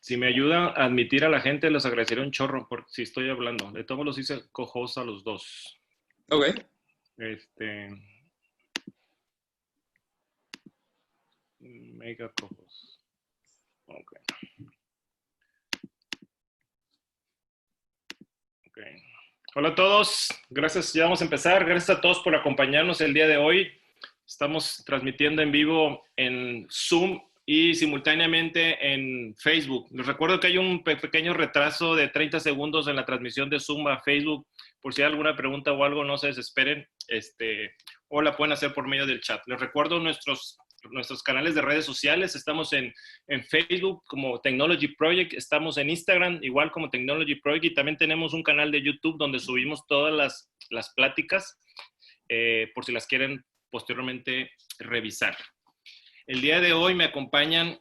Si me ayudan a admitir a la gente, les agradecería un chorro por si estoy hablando. De todos los hice cojos a los dos. Ok. Mega cojos. Ok. Ok. Hola a todos. Gracias. Ya vamos a empezar. Gracias a todos por acompañarnos el día de hoy. Estamos transmitiendo en vivo en Zoom y simultáneamente en Facebook. Les recuerdo que hay un pequeño retraso de 30 segundos en la transmisión de Zoom a Facebook. Por si hay alguna pregunta o algo, no se desesperen. O la pueden hacer por medio del chat. Les recuerdo nuestros canales de redes sociales. Estamos en Facebook como Technology Project. Estamos en Instagram igual como Technology Project. Y también tenemos un canal de YouTube donde subimos todas las pláticas por si las quieren posteriormente revisar. El día de hoy me acompañan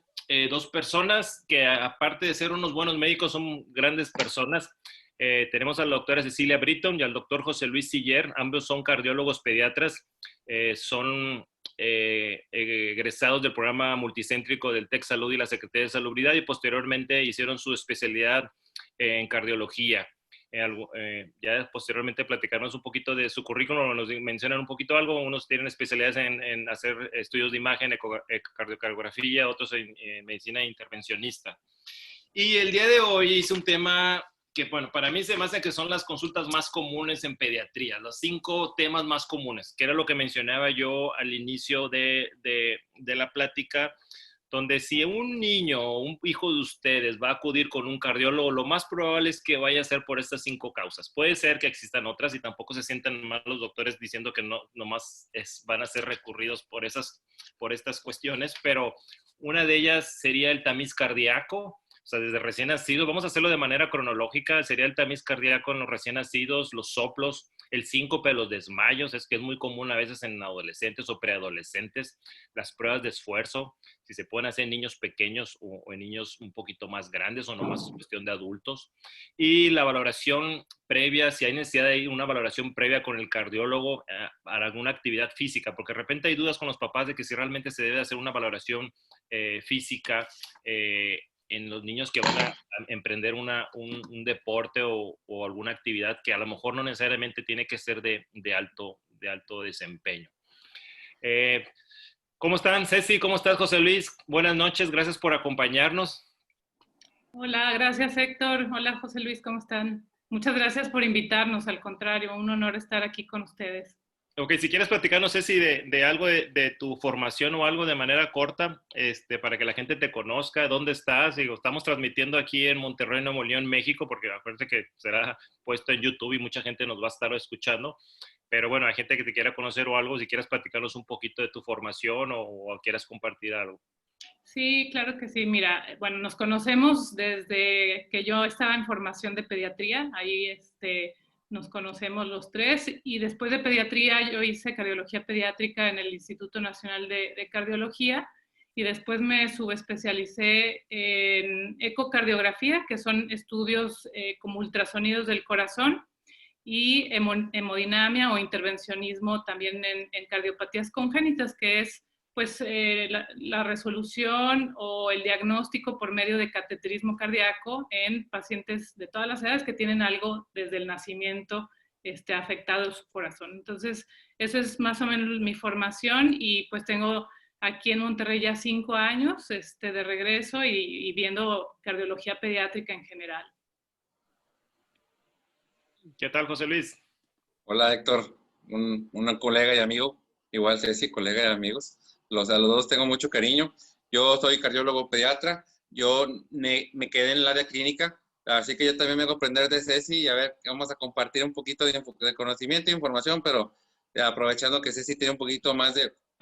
dos personas que, aparte de ser unos buenos médicos, son grandes personas. Tenemos a la doctora Cecilia Britton y al doctor José Luis Siller. Ambos son cardiólogos pediatras. Son egresados del programa multicéntrico del TEC Salud y la Secretaría de Salubridad, y posteriormente hicieron su especialidad en cardiología. Ya posteriormente platicarnos un poquito de su currículum, nos mencionan un poquito algo. Unos tienen especialidades en hacer estudios de imagen, ecocardiografía, otros en medicina intervencionista. Y el día de hoy hice un tema que, bueno, para mí se me hace que son las consultas más comunes en pediatría, los 5 temas más comunes, que era lo que mencionaba yo al inicio de la plática, donde si un niño o un hijo de ustedes va a acudir con un cardiólogo, lo más probable es que vaya a ser por estas 5 causas. Puede ser que existan otras y tampoco se sientan mal los doctores diciendo que no nomás van a ser recurridos por estas cuestiones, pero una de ellas sería el tamiz cardíaco. O sea, desde recién nacidos, vamos a hacerlo de manera cronológica, sería el tamiz cardíaco en los recién nacidos, los soplos, el síncope, los desmayos, es que es muy común a veces en adolescentes o preadolescentes, las pruebas de esfuerzo, si se pueden hacer en niños pequeños o en niños un poquito más grandes o nomás es cuestión de adultos. Y la valoración previa, si hay necesidad de una valoración previa con el cardiólogo para alguna actividad física, porque de repente hay dudas con los papás de que si realmente se debe hacer una valoración física en los niños que van a emprender un deporte o alguna actividad que a lo mejor no necesariamente tiene que ser de alto desempeño. ¿Cómo están, Ceci? ¿Cómo estás, José Luis? Buenas noches, gracias por acompañarnos. Hola, gracias, Héctor. Hola, José Luis, ¿cómo están? Muchas gracias por invitarnos, al contrario, un honor estar aquí con ustedes. Ok, si quieres platicar, no sé si de algo de tu formación o algo de manera corta, para que la gente te conozca, dónde estás. Digo, estamos transmitiendo aquí en Monterrey, Nuevo León, México, porque acuérdate que será puesto en YouTube y mucha gente nos va a estar escuchando. Pero bueno, hay gente que te quiera conocer o algo, si quieres platicarnos un poquito de tu formación o quieras compartir algo. Sí, claro que sí. Mira, bueno, nos conocemos desde que yo estaba en formación de pediatría. Ahí nos conocemos los tres, y después de pediatría yo hice cardiología pediátrica en el Instituto Nacional de Cardiología, y después me subespecialicé en ecocardiografía, que son estudios como ultrasonidos del corazón, y hemodinamia o intervencionismo también en cardiopatías congénitas, que es pues la resolución o el diagnóstico por medio de cateterismo cardíaco en pacientes de todas las edades que tienen algo desde el nacimiento afectado en su corazón. Entonces, eso es más o menos mi formación, y pues tengo aquí en Monterrey ya 5 años de regreso y viendo cardiología pediátrica en general. ¿Qué tal, José Luis? Hola, Héctor, un colega y amigo, igual Ceci, colega y amigos. A los dos tengo mucho cariño. Yo soy cardiólogo pediatra, yo me quedé en el área clínica, así que yo también me hago aprender de Ceci, y a ver, vamos a compartir un poquito de conocimiento e información, pero aprovechando que Ceci tiene un poquito más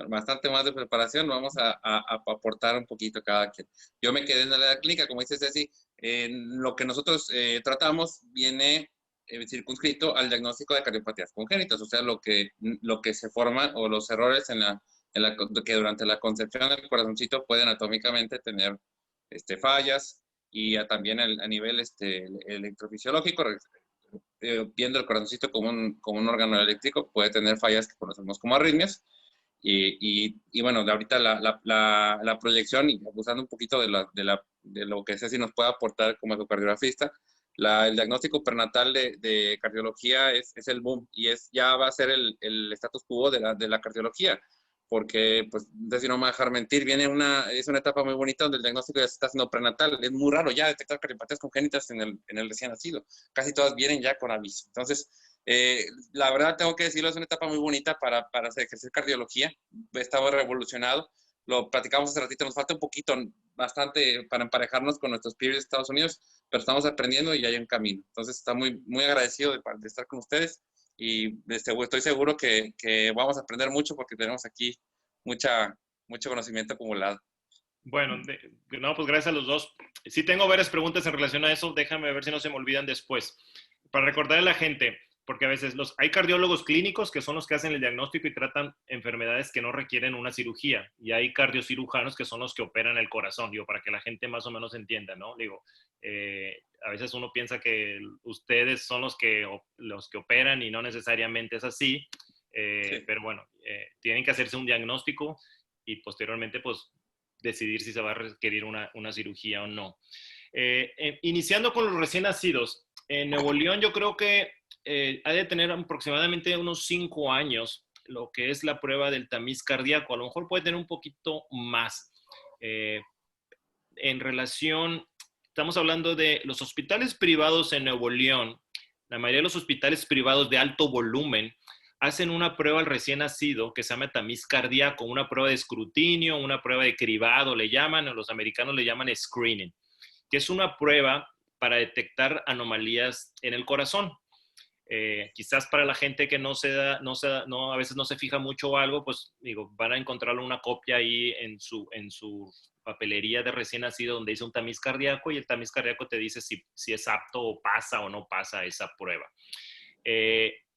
bastante más de preparación, vamos a aportar un poquito cada quien. Yo me quedé en el área clínica, como dice Ceci, lo que nosotros tratamos viene circunscrito al diagnóstico de cardiopatías congénitas, o sea, lo que se forma o los errores que durante la concepción del corazoncito pueden anatómicamente tener fallas, y también a nivel electrofisiológico, viendo el corazoncito como un órgano eléctrico, puede tener fallas que conocemos como arritmias. Y bueno, de ahorita la proyección, y abusando un poquito de lo que Ceci nos puede aportar como ecocardiografista, el diagnóstico prenatal de cardiología es el boom, y ya va a ser el status quo de la cardiología, porque, pues, Ceci no me va a dejar mentir, es una etapa muy bonita donde el diagnóstico ya se está haciendo prenatal. Es muy raro ya detectar cardiopatías congénitas en el recién nacido. Casi todas vienen ya con aviso. Entonces, la verdad tengo que decirlo, es una etapa muy bonita para ejercer cardiología. Estaba revolucionado. Lo platicamos hace ratito, nos falta un poquito, bastante para emparejarnos con nuestros peers de Estados Unidos, pero estamos aprendiendo y ya hay un camino. Entonces, está muy, muy agradecido de estar con ustedes, y estoy seguro que vamos a aprender mucho porque tenemos aquí mucho conocimiento acumulado. Bueno, no, pues gracias a los dos. Sí tengo varias preguntas en relación a eso, déjame ver si no se me olvidan después. Para recordarle a la gente, porque a veces hay cardiólogos clínicos que son los que hacen el diagnóstico y tratan enfermedades que no requieren una cirugía, y hay cardiocirujanos que son los que operan el corazón, digo, para que la gente más o menos entienda, ¿no? Digo, a veces uno piensa que ustedes son los que operan y no necesariamente es así, Sí. pero bueno, tienen que hacerse un diagnóstico y posteriormente, pues, decidir si se va a requerir una cirugía o no. Iniciando con los recién nacidos, en Nuevo León yo creo que ha de tener aproximadamente unos 5 años lo que es la prueba del tamiz cardíaco. A lo mejor puede tener un poquito más. En relación, estamos hablando de los hospitales privados en Nuevo León. La mayoría de los hospitales privados de alto volumen hacen una prueba al recién nacido que se llama tamiz cardíaco, una prueba de escrutinio, una prueba de cribado, le llaman, o los americanos le llaman screening, que es una prueba para detectar anomalías en el corazón. Quizás para la gente que a veces no se fija mucho o algo, pues digo, van a encontrar una copia ahí en su papelería de recién nacido donde dice un tamiz cardíaco, y el tamiz cardíaco te dice si es apto o pasa o no pasa esa prueba.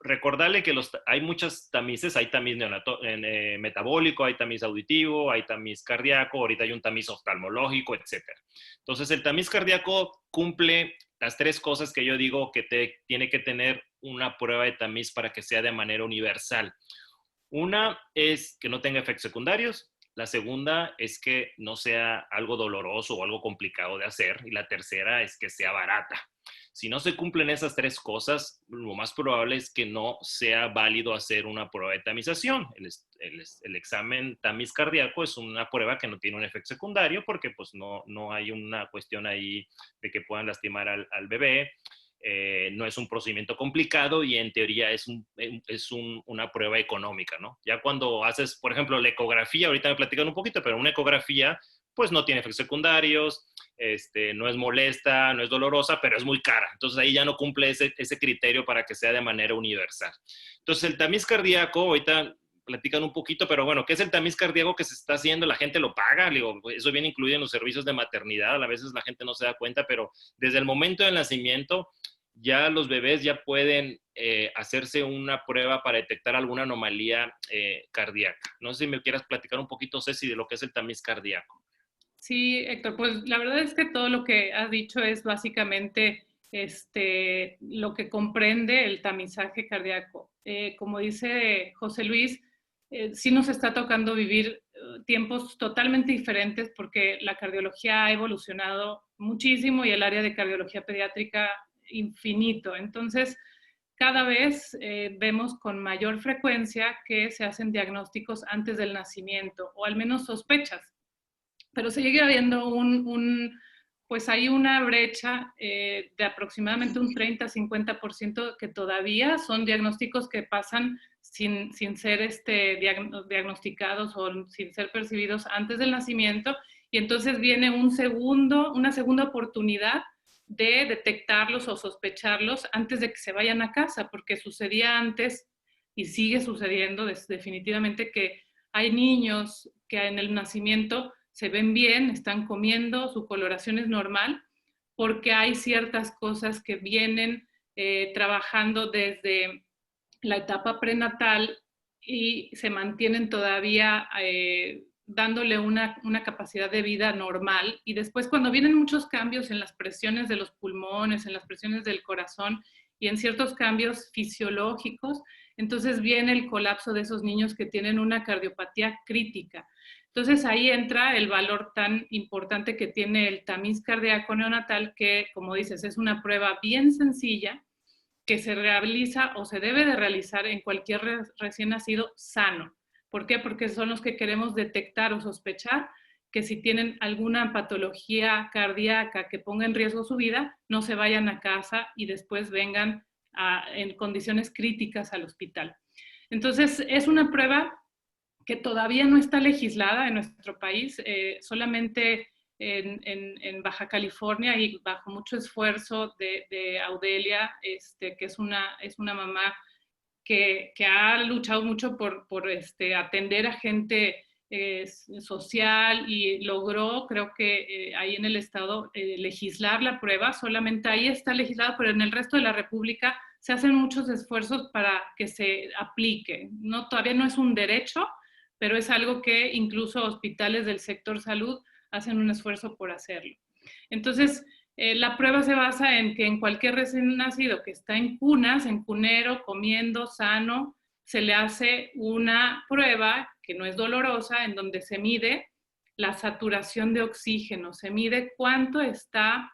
Recordarle que hay muchos tamices, hay tamiz metabólico, hay tamiz auditivo, hay tamiz cardíaco, ahorita hay un tamiz oftalmológico, etc. Entonces, el tamiz cardíaco cumple las 3 cosas que yo digo que tiene que tener una prueba de tamiz para que sea de manera universal. Una es que no tenga efectos secundarios, la segunda es que no sea algo doloroso o algo complicado de hacer, y la tercera es que sea barata. Si no se cumplen esas 3 cosas, lo más probable es que no sea válido hacer una prueba de tamización. El examen tamiz cardíaco es una prueba que no tiene un efecto secundario porque pues no hay una cuestión ahí de que puedan lastimar al bebé. No es un procedimiento complicado y en teoría es una prueba económica, ¿no? Ya cuando haces, por ejemplo, la ecografía, ahorita me platican un poquito, pero una ecografía pues no tiene efectos secundarios, no es molesta, no es dolorosa, pero es muy cara. Entonces ahí ya no cumple ese criterio para que sea de manera universal. Entonces el tamiz cardíaco, ahorita platican un poquito, pero bueno, ¿qué es el tamiz cardíaco que se está haciendo? La gente lo paga, digo, eso viene incluido en los servicios de maternidad, a veces la gente no se da cuenta, pero desde el momento del nacimiento ya los bebés ya pueden hacerse una prueba para detectar alguna anomalía cardíaca. No sé si me quieras platicar un poquito, Ceci, de lo que es el tamiz cardíaco. Sí, Héctor, pues la verdad es que todo lo que has dicho es básicamente lo que comprende el tamizaje cardíaco. Como dice José Luis, sí nos está tocando vivir tiempos totalmente diferentes porque la cardiología ha evolucionado muchísimo y el área de cardiología pediátrica infinito. Entonces, cada vez vemos con mayor frecuencia que se hacen diagnósticos antes del nacimiento, o al menos sospechas. Pero se sigue habiendo pues hay una brecha de aproximadamente un 30-50% que todavía son diagnósticos que pasan sin ser diagnosticados o sin ser percibidos antes del nacimiento, y entonces viene una segunda oportunidad de detectarlos o sospecharlos antes de que se vayan a casa, porque sucedía antes y sigue sucediendo definitivamente que hay niños que en el nacimiento se ven bien, están comiendo, su coloración es normal, porque hay ciertas cosas que vienen trabajando desde la etapa prenatal y se mantienen todavía dándole una capacidad de vida normal. Y después, cuando vienen muchos cambios en las presiones de los pulmones, en las presiones del corazón y en ciertos cambios fisiológicos, entonces viene el colapso de esos niños que tienen una cardiopatía crítica. Entonces ahí entra el valor tan importante que tiene el tamiz cardíaco neonatal, que, como dices, es una prueba bien sencilla que se realiza o se debe de realizar en cualquier recién nacido sano. ¿Por qué? Porque son los que queremos detectar o sospechar que si tienen alguna patología cardíaca que ponga en riesgo su vida, no se vayan a casa y después vengan en condiciones críticas al hospital. Entonces, es una prueba que todavía no está legislada en nuestro país, solamente en Baja California y bajo mucho esfuerzo de Audelia, que es una mamá que ha luchado mucho por atender a gente social y logró, creo que ahí en el estado, legislar la prueba. Solamente ahí está legislado, pero en el resto de la República se hacen muchos esfuerzos para que se aplique. No, todavía no es un derecho, pero es algo que incluso hospitales del sector salud hacen un esfuerzo por hacerlo. Entonces, la prueba se basa en que en cualquier recién nacido que está en cunas, en cunero, comiendo sano, se le hace una prueba que no es dolorosa, en donde se mide la saturación de oxígeno, se mide cuánto está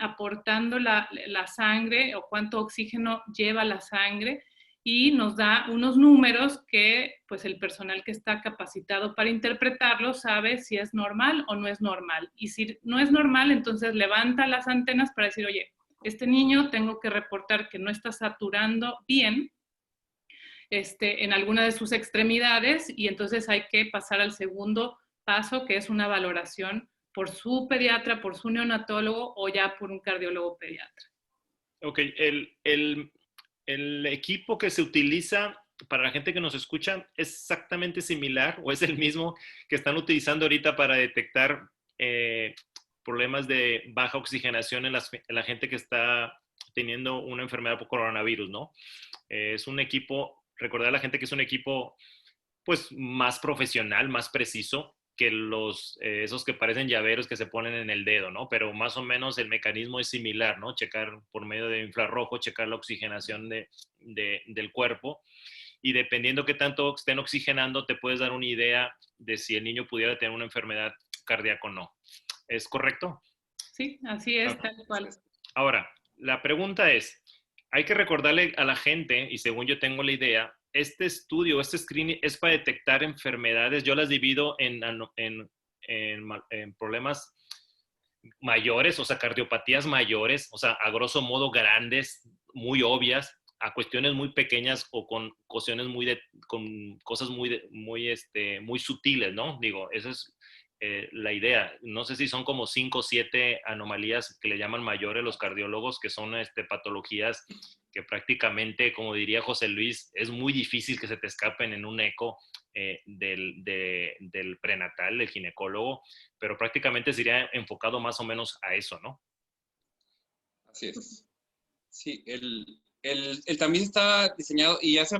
aportando la sangre o cuánto oxígeno lleva la sangre, y nos da unos números que pues el personal que está capacitado para interpretarlo sabe si es normal o no es normal. Y si no es normal, entonces levanta las antenas para decir, oye, este niño tengo que reportar que no está saturando bien en alguna de sus extremidades, y entonces hay que pasar al segundo paso, que es una valoración por su pediatra, por su neonatólogo o ya por un cardiólogo pediatra. Ok, el equipo que se utiliza para la gente que nos escucha es exactamente similar o es el mismo que están utilizando ahorita para detectar problemas de baja oxigenación en la gente que está teniendo una enfermedad por coronavirus, ¿no? Es un equipo, recordar a la gente que es un equipo pues más profesional, más preciso que esos que parecen llaveros que se ponen en el dedo, ¿no? Pero más o menos el mecanismo es similar, ¿no? Checar por medio de infrarrojo, checar la oxigenación del cuerpo, y dependiendo qué tanto estén oxigenando, te puedes dar una idea de si el niño pudiera tener una enfermedad cardíaca o no. ¿Es correcto? Sí, así es, tal cual. Ahora, la pregunta es, hay que recordarle a la gente, y según yo tengo la idea, este estudio, este screening es para detectar enfermedades. Yo las divido en problemas mayores, o sea, cardiopatías mayores, o sea, a grosso modo grandes, muy obvias, a cuestiones muy pequeñas o con cuestiones con cosas muy sutiles, ¿no? Digo, esa es la idea. No sé si son como 5 o 7 anomalías que le llaman mayores los cardiólogos, que son patologías que prácticamente, como diría José Luis, es muy difícil que se te escapen en un eco del prenatal, del ginecólogo, pero prácticamente sería enfocado más o menos a eso, ¿no? Así es. Sí, el tamiz está diseñado, y hace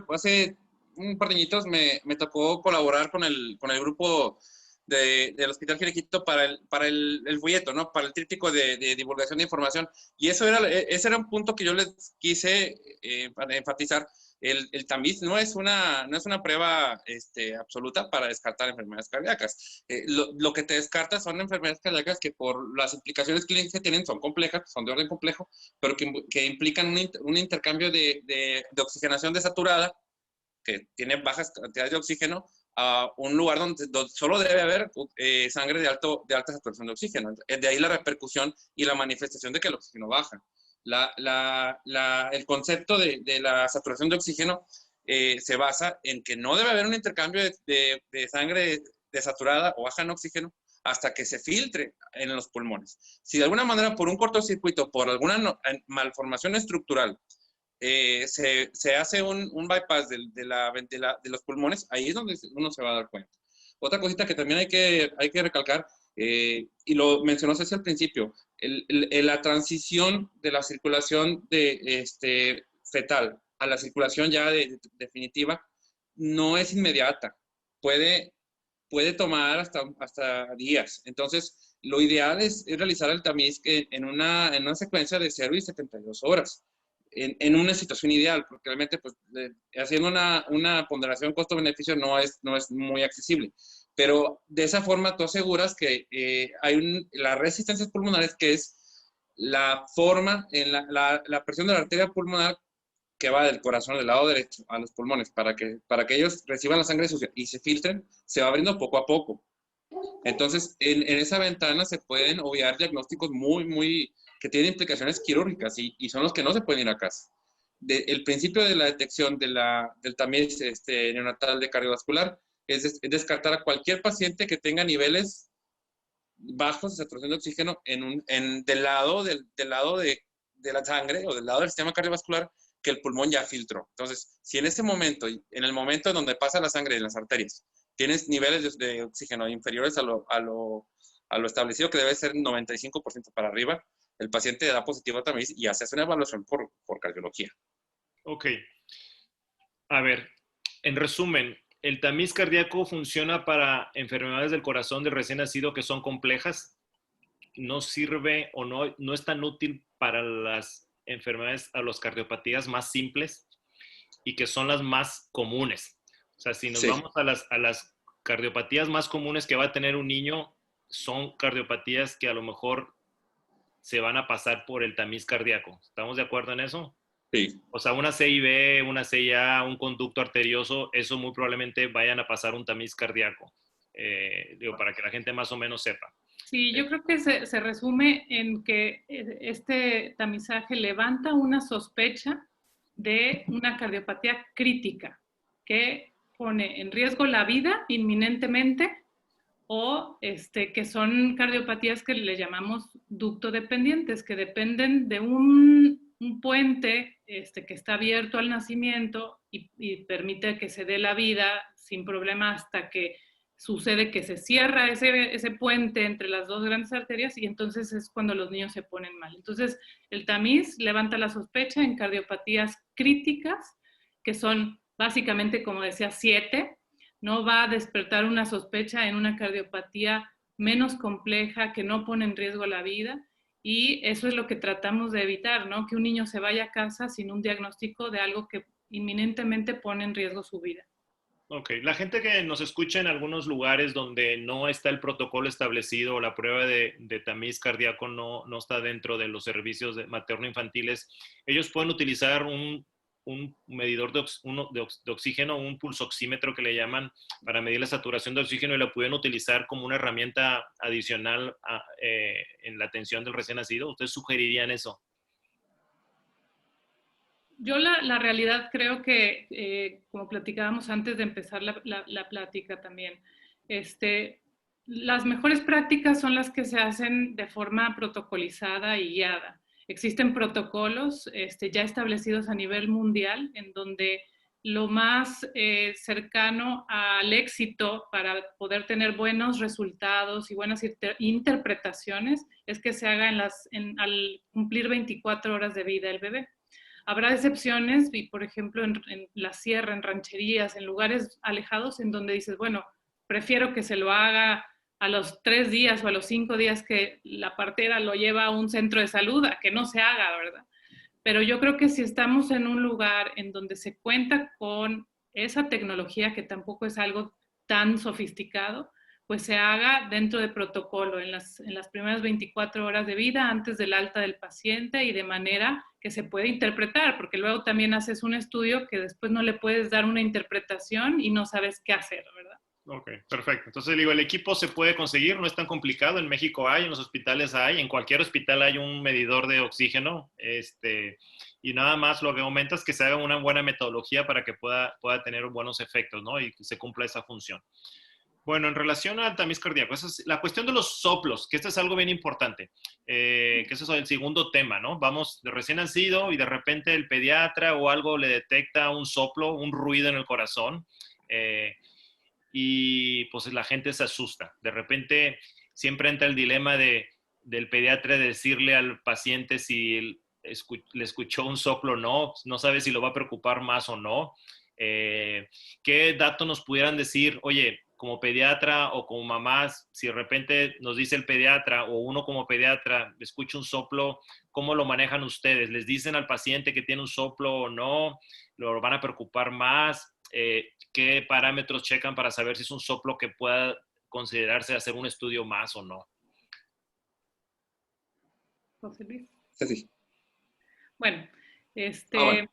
un par de añitos me tocó colaborar con el grupo del Hospital Ginequito para el folleto, ¿no? Para el tríptico de divulgación de información. Y ese era un punto que yo les quise enfatizar. El tamiz no es una prueba absoluta para descartar enfermedades cardíacas. Lo que te descarta son enfermedades cardíacas que por las implicaciones clínicas que tienen son complejas, son de orden complejo, pero que implican un intercambio de oxigenación desaturada, que tiene bajas cantidades de oxígeno, a un lugar donde solo debe haber sangre de alta saturación de oxígeno. De ahí la repercusión y la manifestación de que el oxígeno baja. El concepto de la saturación de oxígeno se basa en que no debe haber un intercambio de sangre desaturada o baja en oxígeno hasta que se filtre en los pulmones. Si de alguna manera por un cortocircuito, por alguna malformación estructural, se hace un bypass de los pulmones, ahí es donde uno se va a dar cuenta. Otra cosita que también hay que recalcar, y lo mencionó César al principio, la transición de la circulación fetal a la circulación ya definitiva no es inmediata. Puede tomar hasta días. Entonces, lo ideal es realizar el tamiz en una secuencia de 0 y 72 horas. en una situación ideal, porque realmente pues, haciendo una ponderación costo-beneficio no es muy accesible. Pero de esa forma tú aseguras que hay las resistencias pulmonares, que es la forma, en la presión de la arteria pulmonar que va del corazón del lado derecho a los pulmones, para que ellos reciban la sangre sucia y se filtren, se va abriendo poco a poco. Entonces, en esa ventana se pueden obviar diagnósticos que tienen implicaciones quirúrgicas y son los que no se pueden ir a casa. El principio de la detección del tamiz neonatal de cardiovascular es descartar a cualquier paciente que tenga niveles bajos de saturación de oxígeno del lado de la sangre o del lado del sistema cardiovascular que el pulmón ya filtró. Entonces, si en ese momento, en el momento en donde pasa la sangre en las arterias, tienes niveles de oxígeno inferiores a lo establecido, que debe ser 95% para arriba, el paciente da positivo a tamiz y hace una evaluación por cardiología. Ok. A ver, en resumen, ¿el tamiz cardíaco funciona para enfermedades del corazón del recién nacido que son complejas? ¿No sirve o no es tan útil para las enfermedades, a las cardiopatías más simples y que son las más comunes? O sea, si nos vamos a las cardiopatías más comunes que va a tener un niño, son cardiopatías que a lo mejor se van a pasar por el tamiz cardíaco. ¿Estamos de acuerdo en eso? Sí. O sea, una CIB, una CIA, un conducto arterioso, eso muy probablemente vayan a pasar un tamiz cardíaco. Para que la gente más o menos sepa. Sí, yo creo que se resume en que este tamizaje levanta una sospecha de una cardiopatía crítica que pone en riesgo la vida inminentemente o que son cardiopatías que le llamamos ductodependientes, que dependen de un puente que está abierto al nacimiento y permite que se dé la vida sin problema hasta que sucede que se cierra ese puente entre las dos grandes arterias y entonces es cuando los niños se ponen mal. Entonces, el tamiz levanta la sospecha en cardiopatías críticas, que son básicamente, como decía, 7. No va a despertar una sospecha en una cardiopatía menos compleja que no pone en riesgo la vida. Y eso es lo que tratamos de evitar, ¿no? Que un niño se vaya a casa sin un diagnóstico de algo que inminentemente pone en riesgo su vida. Ok, la gente que nos escucha en algunos lugares donde no está el protocolo establecido o la prueba de tamiz cardíaco no está dentro de los servicios materno-infantiles, ellos pueden utilizar un medidor de oxígeno, un pulsoxímetro que le llaman, para medir la saturación de oxígeno y lo pueden utilizar como una herramienta adicional en la atención del recién nacido. ¿Ustedes sugerirían eso? Yo la realidad creo que, como platicábamos antes de empezar la plática también, las mejores prácticas son las que se hacen de forma protocolizada y guiada. Existen protocolos ya establecidos a nivel mundial en donde lo más cercano al éxito para poder tener buenos resultados y buenas interpretaciones es que se haga al cumplir 24 horas de vida el bebé. Habrá excepciones, y por ejemplo en la sierra, en rancherías, en lugares alejados, en donde dices, bueno, prefiero que se lo haga a los 3 días o a los 5 días que la partera lo lleva a un centro de salud, a que no se haga, ¿verdad? Pero yo creo que si estamos en un lugar en donde se cuenta con esa tecnología, que tampoco es algo tan sofisticado, pues se haga dentro de protocolo en las primeras 24 horas de vida antes del alta del paciente y de manera que se puede interpretar, porque luego también haces un estudio que después no le puedes dar una interpretación y no sabes qué hacer, ¿verdad? Ok, perfecto. Entonces digo, el equipo se puede conseguir, no es tan complicado. En México hay, en los hospitales hay, en cualquier hospital hay un medidor de oxígeno, y nada más lo que aumenta es que se haga una buena metodología para que pueda tener buenos efectos, ¿no? Y que se cumpla esa función. Bueno, en relación al tamiz cardíaco, esa es la cuestión de los soplos, que esto es algo bien importante, que ese es el segundo tema, ¿no? Vamos de recién nacido y de repente el pediatra o algo le detecta un soplo, un ruido en el corazón, y pues la gente se asusta. De repente siempre entra el dilema del pediatra de decirle al paciente si le escuchó un soplo o no sabe si lo va a preocupar más o no. ¿Qué datos nos pudieran decir? Oye, como pediatra o como mamás, si de repente nos dice el pediatra o uno como pediatra escucha un soplo, ¿cómo lo manejan ustedes? ¿Les dicen al paciente que tiene un soplo o no? ¿Lo van a preocupar más? ¿Qué parámetros checan para saber si es un soplo que pueda considerarse hacer un estudio más o no? José Luis. Sí, sí. Bueno, Bueno.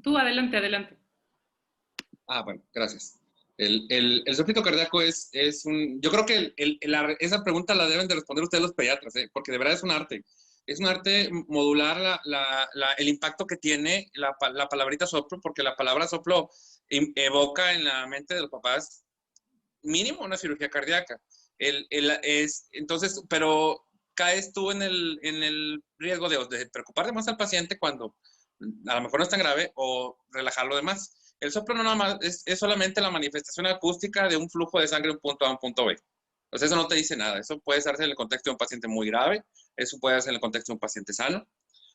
tú adelante, adelante. Bueno, gracias. El sufrimiento cardíaco es un... Yo creo que esa pregunta la deben de responder ustedes los pediatras, porque de verdad es un arte. Es un arte modular el impacto que tiene la palabrita soplo, porque la palabra soplo evoca en la mente de los papás mínimo una cirugía cardíaca. Entonces, pero caes tú en el riesgo de preocuparte más al paciente cuando a lo mejor no es tan grave o relajarlo de más. El soplo no nada más es solamente la manifestación acústica de un flujo de sangre de un punto A a un punto B. Entonces eso no te dice nada. Eso puede darse en el contexto de un paciente muy grave, eso puede darse en el contexto de un paciente sano,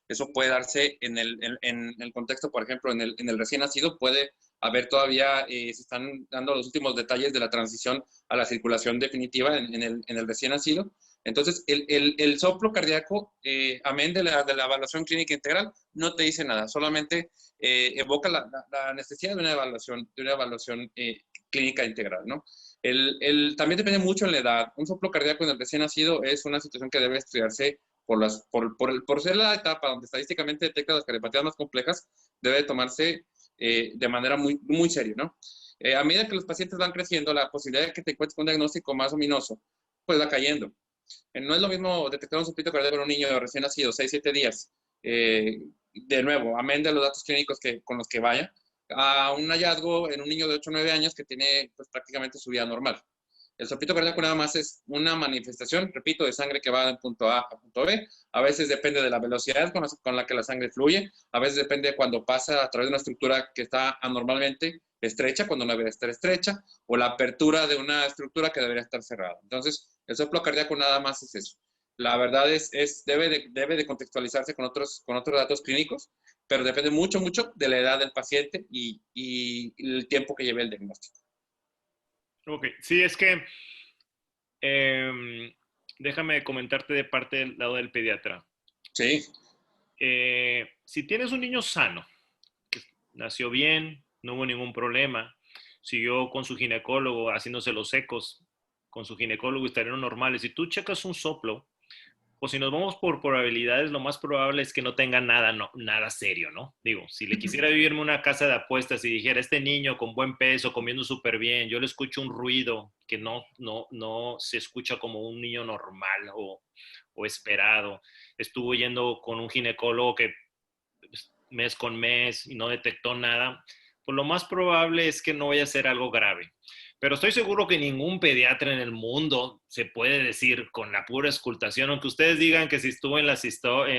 eso puede darse en el contexto, por ejemplo, en el recién nacido, puede haber todavía, se están dando los últimos detalles de la transición a la circulación definitiva en el recién nacido. Entonces, el soplo cardíaco, amén de la evaluación clínica integral, no te dice nada, solamente evoca la necesidad de una evaluación clínica integral, ¿no? También depende mucho en la edad. Un soplo cardíaco en el recién nacido es una situación que debe estudiarse por ser la etapa donde estadísticamente detecta las cardiopatías más complejas, debe tomarse de manera muy, muy seria, ¿no? A medida que los pacientes van creciendo, la posibilidad de que te encuentres con un diagnóstico más ominoso, pues va cayendo. No es lo mismo detectar un sufrimiento cardíaco en un niño recién nacido, 6-7 días, de nuevo, amén de los datos clínicos con los que vaya, a un hallazgo en un niño de 8-9 años que tiene pues, prácticamente su vida normal. El sopito cardíaco nada más es una manifestación, repito, de sangre que va de punto A a punto B. A veces depende de la velocidad con la que la sangre fluye. A veces depende de cuando pasa a través de una estructura que está anormalmente estrecha, cuando no debería estar estrecha, o la apertura de una estructura que debería estar cerrada. Entonces, el soplo cardíaco nada más es eso. La verdad debe de contextualizarse con otros datos clínicos, pero depende mucho, mucho de la edad del paciente y el tiempo que lleve el diagnóstico. Ok, sí, es que déjame comentarte de parte del lado del pediatra. Sí. Si tienes un niño sano, que nació bien, no hubo ningún problema, siguió con su ginecólogo haciéndose los ecos, con su ginecólogo estarían normales. Si tú checas un soplo, o si nos vamos por probabilidades, lo más probable es que no tenga nada, nada serio, ¿no? Digo, si le quisiera vivirme una casa de apuestas y dijera, este niño con buen peso, comiendo súper bien, yo le escucho un ruido que no se escucha como un niño normal o esperado, estuvo yendo con un ginecólogo que mes con mes y no detectó nada, pues lo más probable es que no vaya a ser algo grave. Pero estoy seguro que ningún pediatra en el mundo se puede decir con la pura escultación, aunque ustedes digan que si estuvo en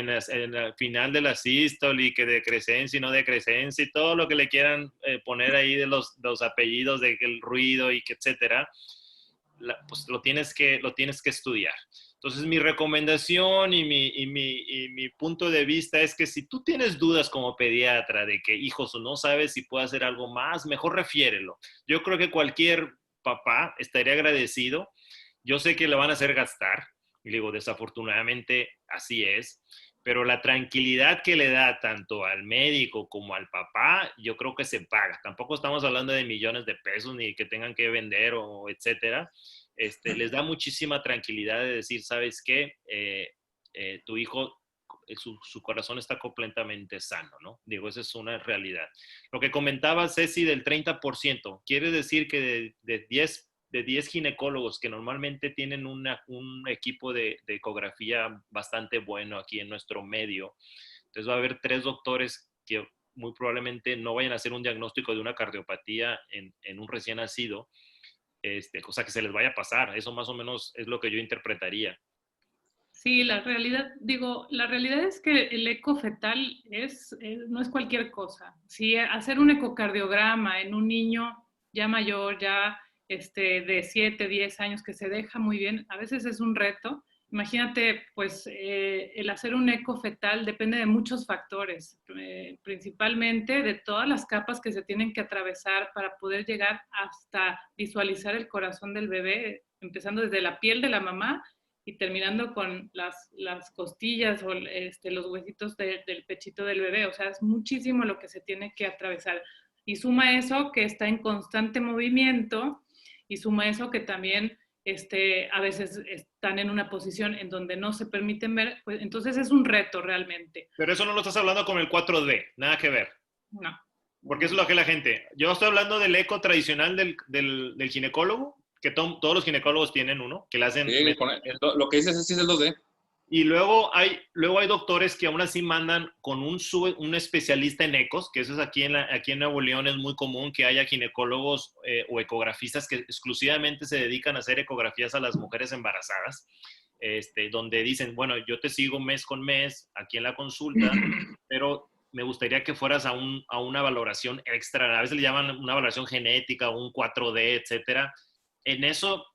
el final de la sístole y que decrescencia y no decrescencia y todo lo que le quieran poner ahí de los apellidos, de el ruido y que etcétera, pues lo tienes que estudiar. Entonces, mi recomendación y mi punto de vista es que si tú tienes dudas como pediatra de que, hijos, no sabes si puede hacer algo más, mejor refiérelo. Yo creo que cualquier papá estaría agradecido. Yo sé que le van a hacer gastar, y digo, desafortunadamente así es, pero la tranquilidad que le da tanto al médico como al papá, yo creo que se paga. Tampoco estamos hablando de millones de pesos ni que tengan que vender o etcétera. Les da muchísima tranquilidad de decir, ¿sabes qué? Tu hijo, su corazón está completamente sano, ¿no? Digo, esa es una realidad. Lo que comentaba Ceci del 30%, quiere decir que de 10 ginecólogos que normalmente tienen un equipo de ecografía bastante bueno aquí en nuestro medio, entonces va a haber 3 doctores que muy probablemente no vayan a hacer un diagnóstico de una cardiopatía en un recién nacido, cosa que se les vaya a pasar. Eso más o menos es lo que yo interpretaría. Sí, la realidad es que el eco fetal no es cualquier cosa. Si hacer un ecocardiograma en un niño ya mayor, ya de 7, 10 años, que se deja muy bien, a veces es un reto Imagínate, pues el hacer un eco fetal depende de muchos factores, principalmente de todas las capas que se tienen que atravesar para poder llegar hasta visualizar el corazón del bebé, empezando desde la piel de la mamá y terminando con las costillas o los huesitos del pechito del bebé. O sea, es muchísimo lo que se tiene que atravesar. Y suma eso que está en constante movimiento y suma eso que también a veces están en una posición en donde no se permiten ver, pues entonces es un reto realmente. Pero eso no lo estás hablando con el 4D, nada que ver. No. Porque eso es lo que la gente... Yo estoy hablando del eco tradicional del ginecólogo, que todos los ginecólogos tienen uno, que le hacen... Sí, lo que dices es el 2D. Y luego hay doctores que aún así mandan con un especialista en ecos, que eso es aquí en Nuevo León es muy común que haya ginecólogos o ecografistas que exclusivamente se dedican a hacer ecografías a las mujeres embarazadas, donde dicen, bueno, yo te sigo mes con mes aquí en la consulta, pero me gustaría que fueras a una valoración extra, a veces le llaman una valoración genética, un 4D, etcétera. En eso,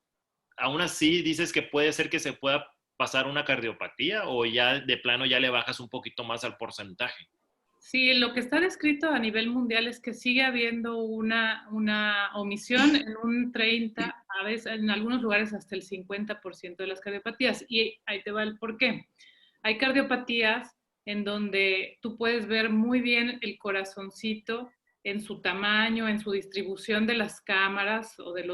aún así dices que puede ser que se pueda pasar una cardiopatía o ya de plano ya le bajas un poquito más al porcentaje. Sí, lo que está descrito a nivel mundial es que sigue habiendo una omisión en un 30, a veces en algunos lugares hasta el 50% de las cardiopatías. Y ahí te va el por qué. Hay cardiopatías en donde tú puedes ver muy bien el corazoncito en su tamaño, en su distribución de las cámaras o de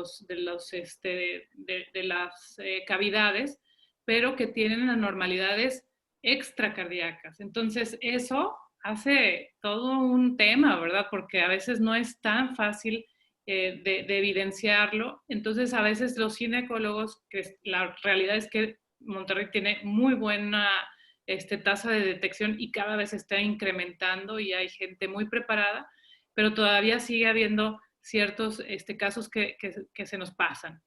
las cavidades, pero que tienen anormalidades extracardíacas. Entonces, eso hace todo un tema, ¿verdad? Porque a veces no es tan fácil de evidenciarlo. Entonces, a veces los ginecólogos, que la realidad es que Monterrey tiene muy buena tasa de detección y cada vez está incrementando y hay gente muy preparada, pero todavía sigue habiendo ciertos casos que se nos pasan.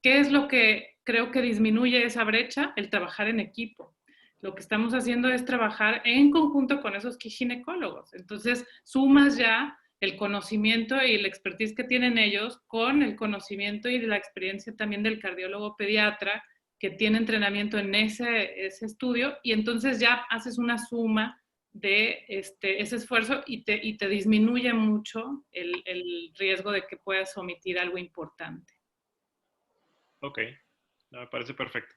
¿Qué es lo que creo que disminuye esa brecha? El trabajar en equipo. Lo que estamos haciendo es trabajar en conjunto con esos ginecólogos. Entonces, sumas ya el conocimiento y la expertise que tienen ellos con el conocimiento y la experiencia también del cardiólogo pediatra que tiene entrenamiento en ese estudio, y entonces ya haces una suma de ese esfuerzo y te disminuye mucho el riesgo de que puedas omitir algo importante. Ok, me parece perfecto.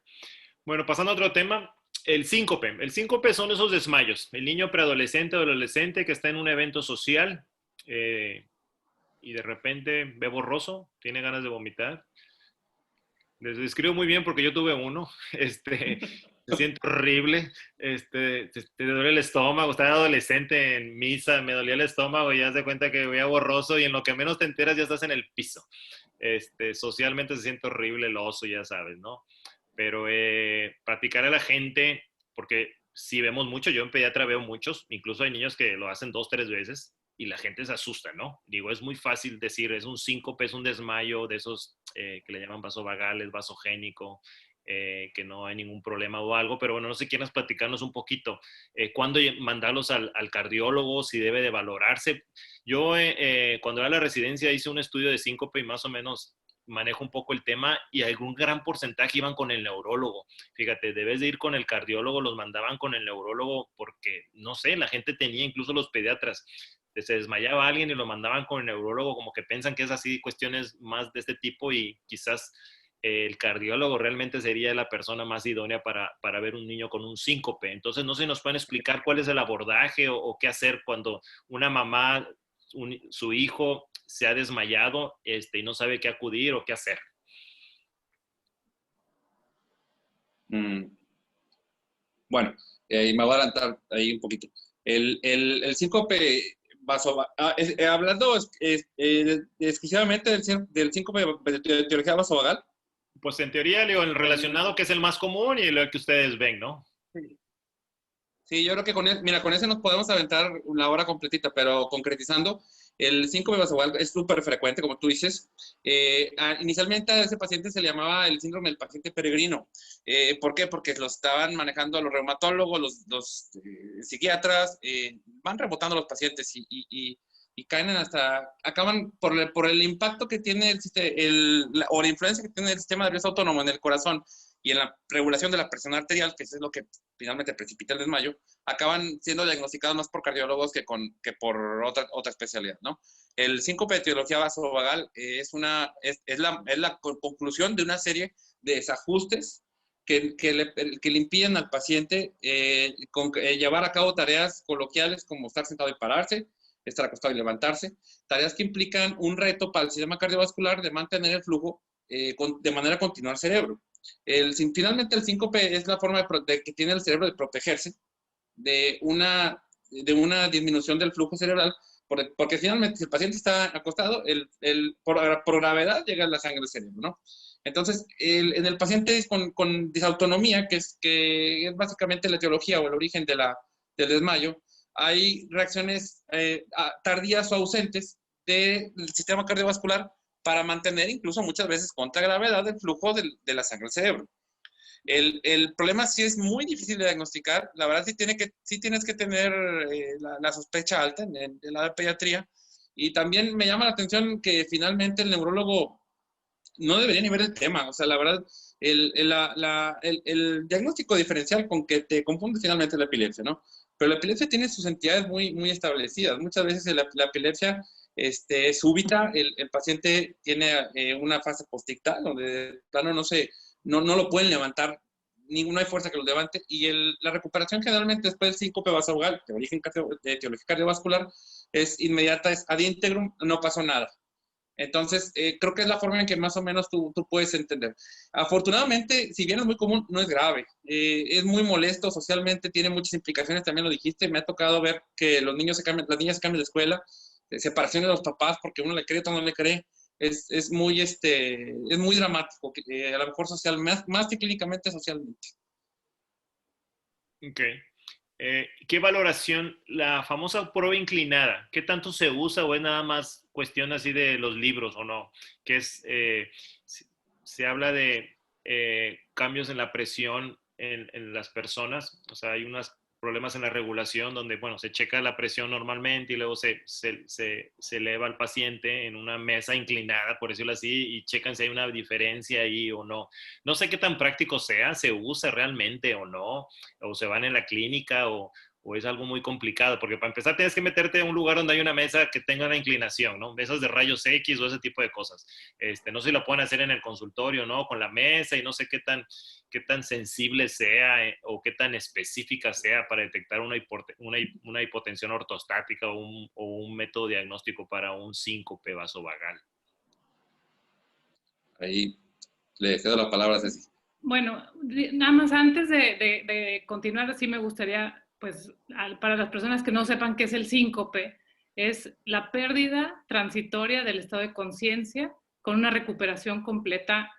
Bueno, pasando a otro tema, el síncope. El síncope son esos desmayos. El niño preadolescente o adolescente que está en un evento social y de repente ve borroso, tiene ganas de vomitar. Les describo muy bien porque yo tuve uno. Se siente horrible. Te duele el estómago. Estaba adolescente en misa, me dolía el estómago y ya se cuenta que veía borroso y en lo que menos te enteras ya estás en el piso. Socialmente se siente horrible el oso, ya sabes, ¿no? Pero practicar a la gente, porque si vemos mucho, yo en pediatra veo muchos, incluso hay niños que lo hacen 2, 3 veces y la gente se asusta, ¿no? Digo, es muy fácil decir, es un síncope, es un desmayo de esos que le llaman vasovagales, vasogénico, que no hay ningún problema o algo, pero bueno, no sé si quieras platicarnos un poquito. ¿Cuándo mandarlos al cardiólogo? Si debe de valorarse. Yo cuando era la residencia hice un estudio de síncope y más o menos manejo un poco el tema y algún gran porcentaje iban con el neurólogo. Fíjate, debes de ir con el cardiólogo, los mandaban con el neurólogo porque, no sé, la gente tenía, incluso los pediatras, se desmayaba alguien y lo mandaban con el neurólogo, como que piensan que es así, cuestiones más de este tipo y quizás el cardiólogo realmente sería la persona más idónea para ver un niño con un síncope. Entonces, no sé si nos pueden explicar cuál es el abordaje o qué hacer cuando una mamá, su hijo se ha desmayado y no sabe qué acudir o qué hacer. Bueno, me voy a adelantar ahí un poquito. El síncope hablando exclusivamente del síncope de etiología vasovagal. Pues en teoría, Leo, el relacionado que es el más común y lo que ustedes ven, ¿no? Sí, yo creo que con ese nos podemos aventar la hora completita, pero concretizando, el síncope vasovagal es súper frecuente, como tú dices. Inicialmente a ese paciente se le llamaba el síndrome del paciente peregrino. ¿Por qué? Porque lo estaban manejando los reumatólogos, los psiquiatras, van rebotando los pacientes y caen acaban por el impacto que tiene o la influencia que tiene el sistema nervioso autónomo en el corazón y en la regulación de la presión arterial, que eso es lo que finalmente precipita el desmayo, acaban siendo diagnosticados más por cardiólogos que por otra especialidad, ¿no? El síncope de etiología vasovagal es la conclusión de una serie de desajustes que le impiden al paciente llevar a cabo tareas coloquiales como estar sentado y pararse, estar acostado y levantarse, tareas que implican un reto para el sistema cardiovascular de mantener el flujo de manera continua al cerebro. Finalmente, el síncope es la forma que tiene el cerebro de protegerse de una disminución del flujo cerebral, porque finalmente, si el paciente está acostado, por gravedad llega la sangre al cerebro, ¿no? Entonces, en el paciente con disautonomía, que es básicamente la etiología o el origen del desmayo, hay reacciones tardías o ausentes del sistema cardiovascular para mantener incluso muchas veces contra gravedad el flujo de la sangre al cerebro. El problema sí es muy difícil de diagnosticar. La verdad sí tienes que tener la sospecha alta en la pediatría. Y también me llama la atención que finalmente el neurólogo no debería ni ver el tema. O sea, la verdad, el diagnóstico diferencial con que te confunde finalmente la epilepsia, ¿no? Pero la epilepsia tiene sus entidades muy, muy establecidas. Muchas veces la epilepsia es súbita, el paciente tiene una fase postictal, donde plano no lo pueden levantar, no hay fuerza que lo levante, y la recuperación generalmente después del síncope vasovagal, de origen de etiología cardiovascular, es inmediata, es ad integrum, no pasó nada. Entonces, creo que es la forma en que más o menos tú puedes entender. Afortunadamente, si bien es muy común, no es grave. Es muy molesto socialmente, tiene muchas implicaciones, también lo dijiste. Me ha tocado ver que las niñas se cambian de escuela, separación de los papás porque uno le cree, otro no le cree. Es muy dramático, a lo mejor social, más que clínicamente, socialmente. Ok. ¿Qué valoración, la famosa prueba inclinada, qué tanto se usa o es nada más cuestión así de los libros o no? Que se habla de cambios en la presión en las personas, o sea, hay unos problemas en la regulación donde, bueno, se checa la presión normalmente y luego se eleva al paciente en una mesa inclinada, por decirlo así, y checan si hay una diferencia ahí o no. No sé qué tan práctico sea, se usa realmente o no, o se van en la clínica o es algo muy complicado, porque para empezar tienes que meterte en un lugar donde hay una mesa que tenga una inclinación, ¿no? Mesas de rayos X o ese tipo de cosas. No sé si lo pueden hacer en el consultorio, ¿no? Con la mesa y no sé qué tan sensible sea o qué tan específica sea para detectar una hipotensión ortostática o un método diagnóstico para un síncope vasovagal. Ahí le cedo la palabra a Ceci. Bueno, nada más antes de continuar, sí me gustaría, pues, para las personas que no sepan qué es el síncope, es la pérdida transitoria del estado de conciencia con una recuperación completa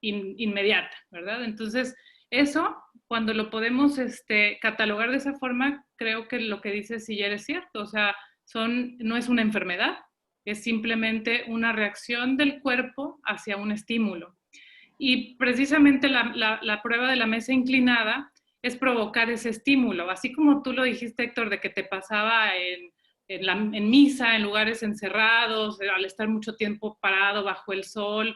inmediata, ¿verdad? Entonces, eso, cuando lo podemos catalogar de esa forma, creo que lo que dice Siller es cierto, o sea, no es una enfermedad, es simplemente una reacción del cuerpo hacia un estímulo. Y precisamente la prueba de la mesa inclinada es provocar ese estímulo, así como tú lo dijiste, Héctor, de que te pasaba en misa, en lugares encerrados, al estar mucho tiempo parado bajo el sol.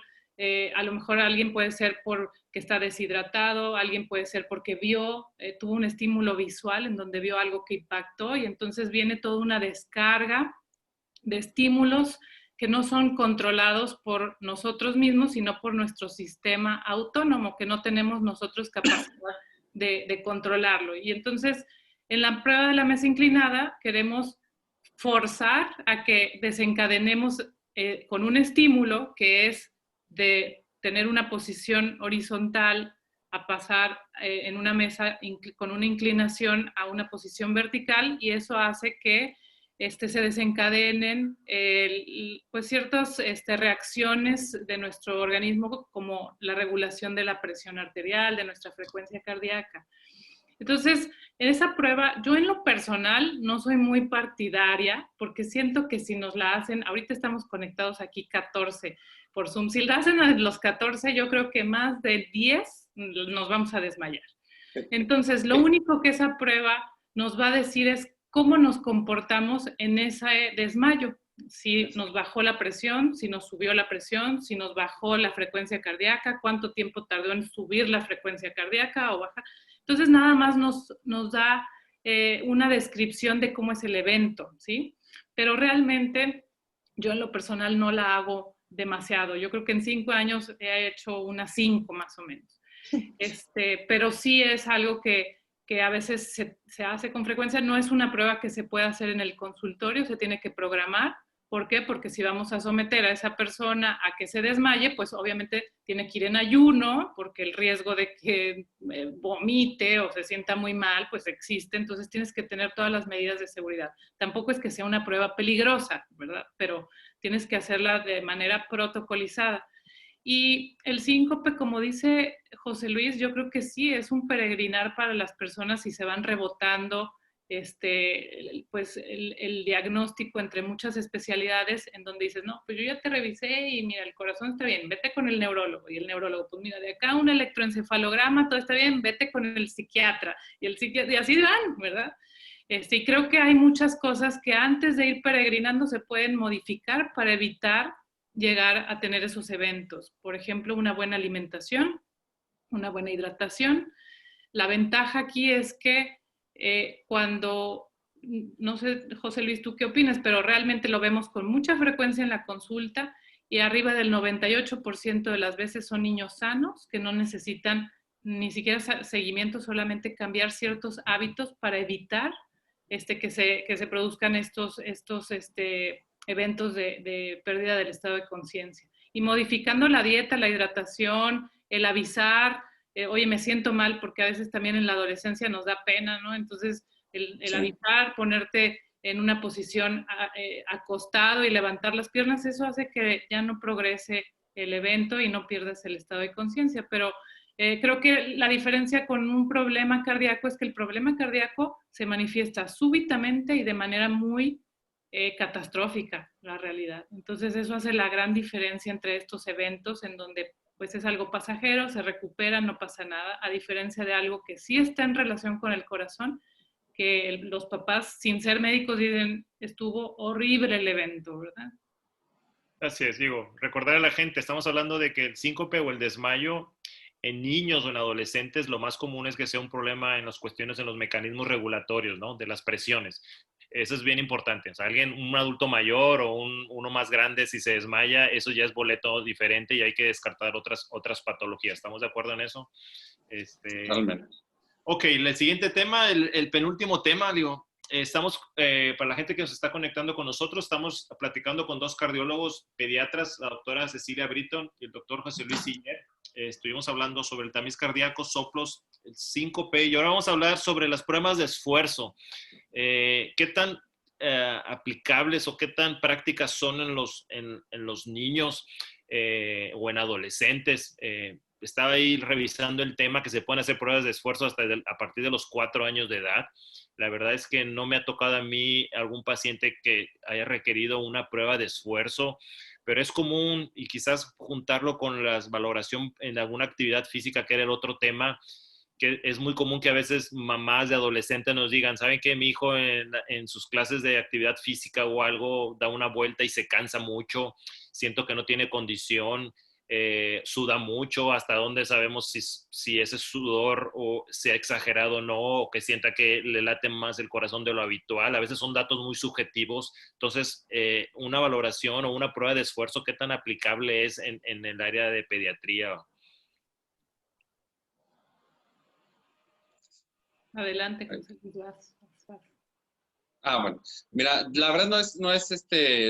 A lo mejor alguien puede ser porque está deshidratado, alguien puede ser porque tuvo un estímulo visual en donde vio algo que impactó y entonces viene toda una descarga de estímulos que no son controlados por nosotros mismos, sino por nuestro sistema autónomo, que no tenemos nosotros capacidad de controlarlo. Y entonces, en la prueba de la mesa inclinada, queremos forzar a que desencadenemos con un estímulo que es de tener una posición horizontal a pasar en una mesa con una inclinación a una posición vertical, y eso hace que se desencadenen pues ciertas reacciones de nuestro organismo, como la regulación de la presión arterial, de nuestra frecuencia cardíaca. Entonces, en esa prueba, yo en lo personal no soy muy partidaria, porque siento que si nos la hacen, ahorita estamos conectados aquí 14 por Zoom, si la hacen a los 14, yo creo que más de 10 nos vamos a desmayar. Entonces, lo único que esa prueba nos va a decir es cómo nos comportamos en ese desmayo. si nos bajó la presión, si nos subió la presión, si nos bajó la frecuencia cardíaca, cuánto tiempo tardó en subir la frecuencia cardíaca o bajar. Entonces, nada más nos da una descripción de cómo es el evento, ¿sí? Pero realmente yo en lo personal no la hago demasiado. Yo creo que en 5 años he hecho unas 5 más o menos. Pero sí es algo que a veces se hace con frecuencia. No es una prueba que se pueda hacer en el consultorio, se tiene que programar. ¿Por qué? Porque si vamos a someter a esa persona a que se desmaye, pues obviamente tiene que ir en ayuno, porque el riesgo de que vomite o se sienta muy mal, pues existe. Entonces tienes que tener todas las medidas de seguridad. Tampoco es que sea una prueba peligrosa, ¿verdad? Pero tienes que hacerla de manera protocolizada. Y el síncope, como dice José Luis, yo creo que sí, es un peregrinar para las personas y se van rebotando pues el diagnóstico entre muchas especialidades en donde dices, no, pues yo ya te revisé y mira, el corazón está bien, vete con el neurólogo. Y el neurólogo, pues mira, de acá un electroencefalograma, todo está bien, vete con el psiquiatra. Y el psiquiatra, y así van, ¿verdad? Y creo que hay muchas cosas que antes de ir peregrinando se pueden modificar para evitar llegar a tener esos eventos. Por ejemplo, una buena alimentación, una buena hidratación. La ventaja aquí es que cuando, no sé, José Luis, ¿tú qué opinas? Pero realmente lo vemos con mucha frecuencia en la consulta y arriba del 98% de las veces son niños sanos que no necesitan ni siquiera seguimiento, solamente cambiar ciertos hábitos para evitar que se produzcan estos eventos de pérdida del estado de conciencia. Y modificando la dieta, la hidratación, el avisar, oye, me siento mal, porque a veces también en la adolescencia nos da pena, ¿no? Entonces, el Sí. avisar, ponerte en una posición acostado y levantar las piernas, eso hace que ya no progrese el evento y no pierdas el estado de conciencia. Pero creo que la diferencia con un problema cardíaco es que el problema cardíaco se manifiesta súbitamente y de manera muy catastrófica, la realidad. Entonces eso hace la gran diferencia entre estos eventos en donde pues es algo pasajero, se recupera, no pasa nada, a diferencia de algo que sí está en relación con el corazón, que los papás, sin ser médicos, dicen, estuvo horrible el evento, ¿verdad? Así es, digo, recordar a la gente, estamos hablando de que el síncope o el desmayo en niños o en adolescentes lo más común es que sea un problema en las cuestiones, en los mecanismos regulatorios, ¿no? De las presiones. Eso es bien importante. O sea, alguien, un adulto mayor o uno más grande, si se desmaya, eso ya es boleto diferente y hay que descartar otras patologías. ¿Estamos de acuerdo en eso? Totalmente. Ok, el siguiente tema, el penúltimo tema, digo, estamos, para la gente que nos está conectando con nosotros, estamos platicando con 2 cardiólogos pediatras, la doctora Cecilia Britton y el doctor José Luis Siller. Estuvimos hablando sobre el tamiz cardíaco, soplos, el síncope, y ahora vamos a hablar sobre las pruebas de esfuerzo. ¿Qué tan aplicables o qué tan prácticas son en los niños o en adolescentes? Estaba ahí revisando el tema que se pueden hacer pruebas de esfuerzo hasta a partir de los 4 años de edad. La verdad es que no me ha tocado a mí algún paciente que haya requerido una prueba de esfuerzo, pero es común, y quizás juntarlo con la valoración en alguna actividad física, que era el otro tema, que es muy común que a veces mamás de adolescentes nos digan, ¿saben qué? Mi hijo en sus clases de actividad física o algo da una vuelta y se cansa mucho, siento que no tiene condición, suda mucho, hasta dónde sabemos si ese sudor o sea exagerado o no, o que sienta que le late más el corazón de lo habitual. A veces son datos muy subjetivos. Entonces, una valoración o una prueba de esfuerzo, ¿qué tan aplicable es en el área de pediatría? Adelante, José Luis. Bueno, mira, la verdad no es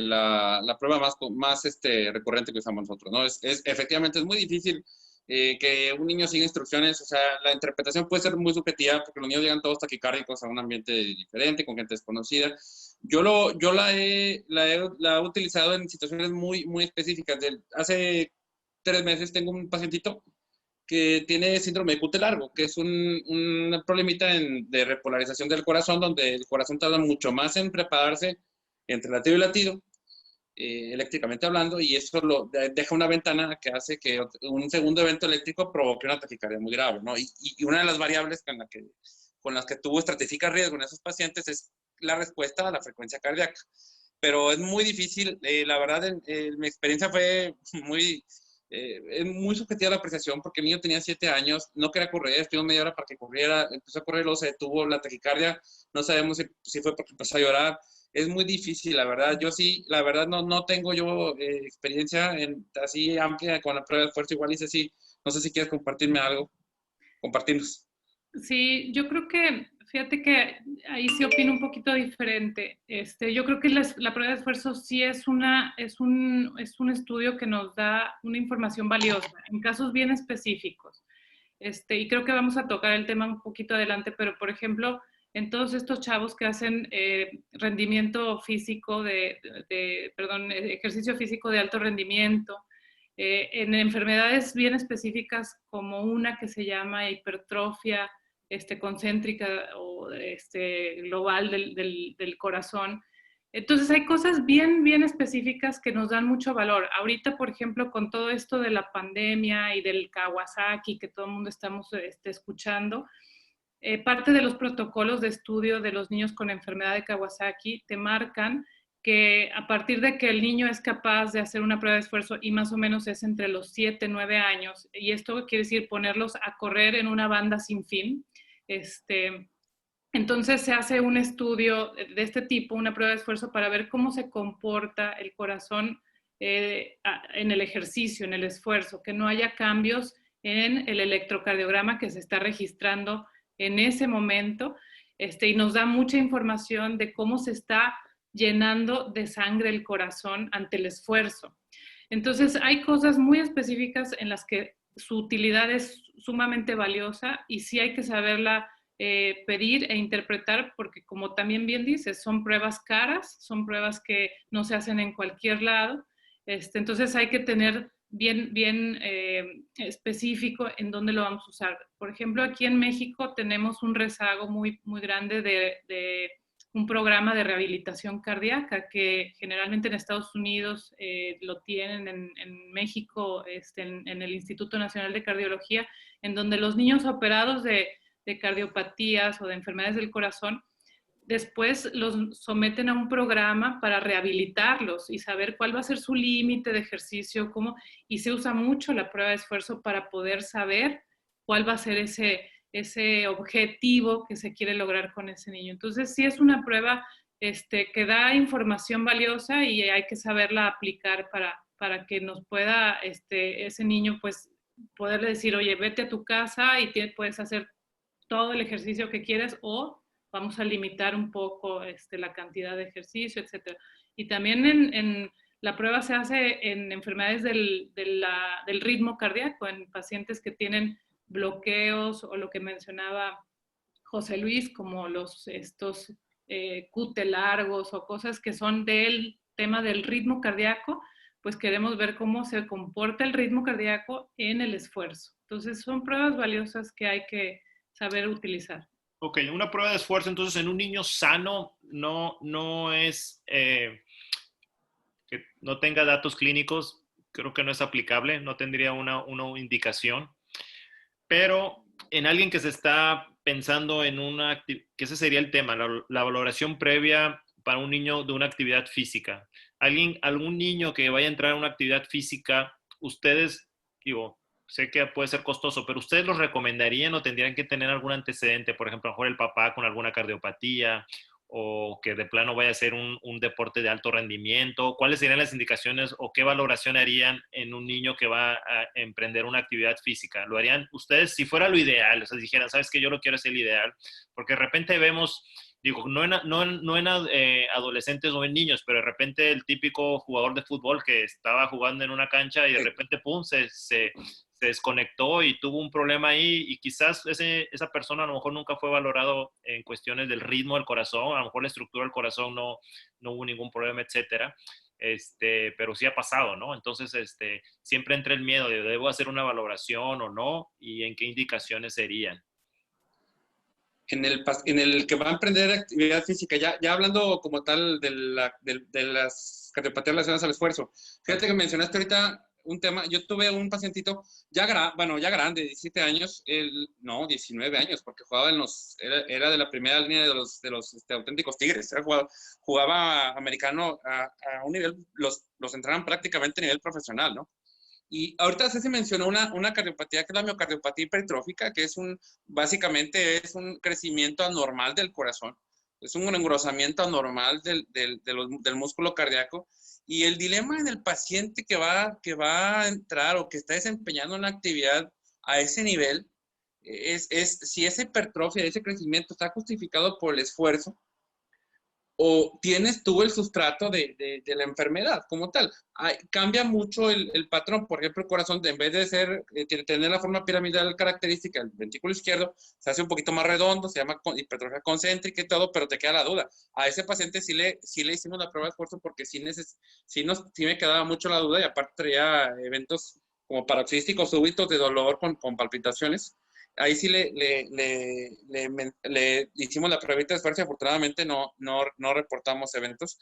la prueba más recurrente que usamos nosotros, ¿no? Efectivamente es muy difícil que un niño siga instrucciones, o sea, la interpretación puede ser muy subjetiva porque los niños llegan todos taquicárdicos a un ambiente diferente, con gente desconocida. Yo la he utilizado en situaciones muy, muy específicas. Hace 3 meses tengo un pacientito que tiene síndrome de Cute largo, que es un problemita de repolarización del corazón, donde el corazón tarda mucho más en prepararse entre latido y latido, eléctricamente hablando, y eso deja una ventana que hace que un segundo evento eléctrico provoque una taquicardia muy grave, ¿no? Y una de las variables con las que tú estratificas riesgo en esos pacientes es la respuesta a la frecuencia cardíaca. pero es muy difícil. La verdad, mi experiencia fue es muy subjetiva la apreciación, porque el niño tenía 7 años, no quería correr, estuvo media hora para que corriera, empezó a correr, luego se detuvo la taquicardia, no sabemos si fue porque empezó a llorar. Es muy difícil, la verdad. Yo sí, la verdad, no tengo yo experiencia así amplia con la prueba de esfuerzo. Igual hice así. No sé si quieres compartirme algo, compartirnos. Sí, yo creo que, fíjate que ahí sí opino un poquito diferente. Yo creo que la prueba de esfuerzo sí es un estudio que nos da una información valiosa en casos bien específicos. Y creo que vamos a tocar el tema un poquito adelante, pero por ejemplo, en todos estos chavos que hacen rendimiento físico perdón, ejercicio físico de alto rendimiento, en enfermedades bien específicas como una que se llama hipertrofia concéntrica o global del corazón. Entonces hay cosas bien, bien específicas que nos dan mucho valor. Ahorita, por ejemplo, con todo esto de la pandemia y del Kawasaki que todo el mundo estamos escuchando, parte de los protocolos de estudio de los niños con enfermedad de Kawasaki te marcan que a partir de que el niño es capaz de hacer una prueba de esfuerzo y más o menos es entre los 7, 9 años, y esto quiere decir ponerlos a correr en una banda sin fin, entonces se hace un estudio de este tipo, una prueba de esfuerzo para ver cómo se comporta el corazón en el ejercicio, en el esfuerzo, que no haya cambios en el electrocardiograma que se está registrando en ese momento, y nos da mucha información de cómo se está llenando de sangre el corazón ante el esfuerzo. Entonces hay cosas muy específicas en las que su utilidad es sumamente valiosa y sí hay que saberla pedir e interpretar, porque como también bien dices, son pruebas caras, son pruebas que no se hacen en cualquier lado, entonces hay que tener bien, bien específico en dónde lo vamos a usar. Por ejemplo, aquí en México tenemos un rezago muy, muy grande de un programa de rehabilitación cardíaca que generalmente en Estados Unidos lo tienen, en México en el Instituto Nacional de Cardiología, en donde los niños operados de cardiopatías o de enfermedades del corazón, después los someten a un programa para rehabilitarlos y saber cuál va a ser su límite de ejercicio, y se usa mucho la prueba de esfuerzo para poder saber cuál va a ser ese objetivo que se quiere lograr con ese niño. Entonces, sí es una prueba que da información valiosa y hay que saberla aplicar para que nos pueda ese niño, pues, poderle decir, oye, vete a tu casa y puedes hacer todo el ejercicio que quieres o vamos a limitar un poco la cantidad de ejercicio, etc. Y también la prueba se hace en enfermedades del ritmo cardíaco, en pacientes que tienen bloqueos o lo que mencionaba José Luis, como estos QT largos o cosas que son del tema del ritmo cardíaco, pues queremos ver cómo se comporta el ritmo cardíaco en el esfuerzo. Entonces son pruebas valiosas que hay que saber utilizar. Ok, una prueba de esfuerzo entonces en un niño sano no es que no tenga datos clínicos, creo que no es aplicable, no tendría una indicación, pero en alguien que se está pensando en que ese sería el tema, la valoración previa para un niño de una actividad física. Algún niño que vaya a entrar a una actividad física, ustedes, digo, sé que puede ser costoso, pero ¿ustedes los recomendarían o tendrían que tener algún antecedente? Por ejemplo, a lo mejor el papá con alguna cardiopatía o que de plano vaya a ser un deporte de alto rendimiento. ¿Cuáles serían las indicaciones o qué valoración harían en un niño que va a emprender una actividad física? ¿Lo harían ustedes si fuera lo ideal? O sea, dijeran, ¿sabes qué? Yo lo quiero hacer el ideal. Porque de repente vemos, digo, no en adolescentes o en niños, pero de repente el típico jugador de fútbol que estaba jugando en una cancha y de repente, pum, se desconectó y tuvo un problema ahí y quizás esa persona a lo mejor nunca fue valorado en cuestiones del ritmo del corazón, a lo mejor la estructura del corazón no hubo ningún problema, etcétera. Pero sí ha pasado, ¿no? Entonces, siempre entra el miedo de ¿debo hacer una valoración o no? ¿Y en qué indicaciones serían? En el que va a emprender actividad física, ya hablando como tal de las cardiopatías relacionadas al esfuerzo, fíjate que mencionaste ahorita un tema. Yo tuve un pacientito bueno, ya grande, 17 años, no, 19 años, porque jugaba era de la primera línea de los auténticos Tigres. Jugaba americano a un nivel, los entrenaban prácticamente a nivel profesional, ¿no? Y ahorita se mencionó una cardiopatía que es la miocardiopatía hipertrófica, que básicamente es un crecimiento anormal del corazón, es un engrosamiento anormal del músculo cardíaco. Y el dilema en el paciente que va a entrar o que está desempeñando una actividad a ese nivel es si esa hipertrofia, ese crecimiento está justificado por el esfuerzo o tienes tú el sustrato de la enfermedad como tal. Cambia mucho el patrón. Por ejemplo, el corazón, en vez de tener la forma piramidal característica del ventrículo izquierdo, se hace un poquito más redondo, se llama hipertrofia concéntrica y todo, pero te queda la duda. A ese paciente sí le hicimos la prueba de esfuerzo porque sí me quedaba mucho la duda, y aparte traía eventos como paroxísticos súbitos de dolor con palpitaciones. Ahí sí le hicimos la pruebita de esfuerzo y afortunadamente no reportamos eventos.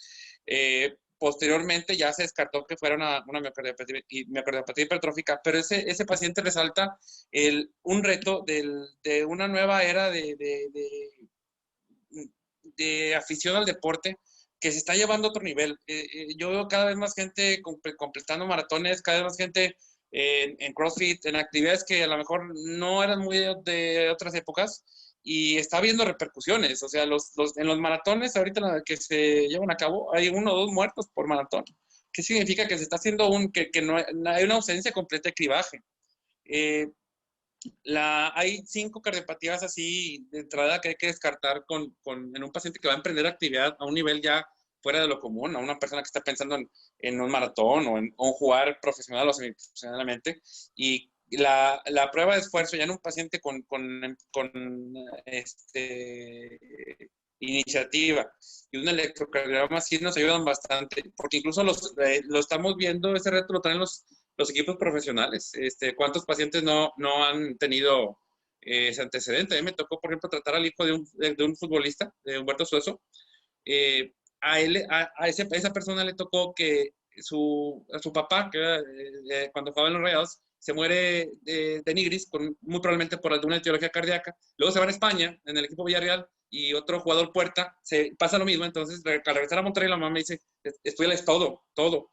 Posteriormente ya se descartó que fuera una miocardiopatía hipertrófica, pero ese paciente resalta un reto de una nueva era de afición al deporte que se está llevando a otro nivel. Yo veo cada vez más gente completando maratones, cada vez más gente en CrossFit, en actividades que a lo mejor no eran muy de otras épocas, y está habiendo repercusiones. O sea, en los maratones ahorita que se llevan a cabo hay 1 o 2 muertos por maratón. ¿Qué significa? Que se está haciendo que no hay una ausencia completa de clivaje. Hay 5 cardiopatías así de entrada que hay que descartar en un paciente que va a emprender actividad a un nivel ya fuera de lo común, a una persona que está pensando en un maratón o en jugar profesional o semiprofesionalmente. Y la prueba de esfuerzo ya en un paciente con iniciativa y un electrocardiograma sí nos ayudan bastante, porque incluso lo estamos viendo, ese reto lo traen los equipos profesionales. ¿Cuántos pacientes no han tenido ese antecedente? A mí me tocó, por ejemplo, tratar al hijo de un futbolista, de Humberto Suezo. A esa persona le tocó que a su papá, que cuando jugaba en los Rayados, se muere de nigris, muy probablemente por alguna etiología cardíaca. Luego se va a España, en el equipo Villarreal, y otro jugador Puerta, pasa lo mismo. Entonces, al regresar a Monterrey, la mamá me dice, estudiales todo,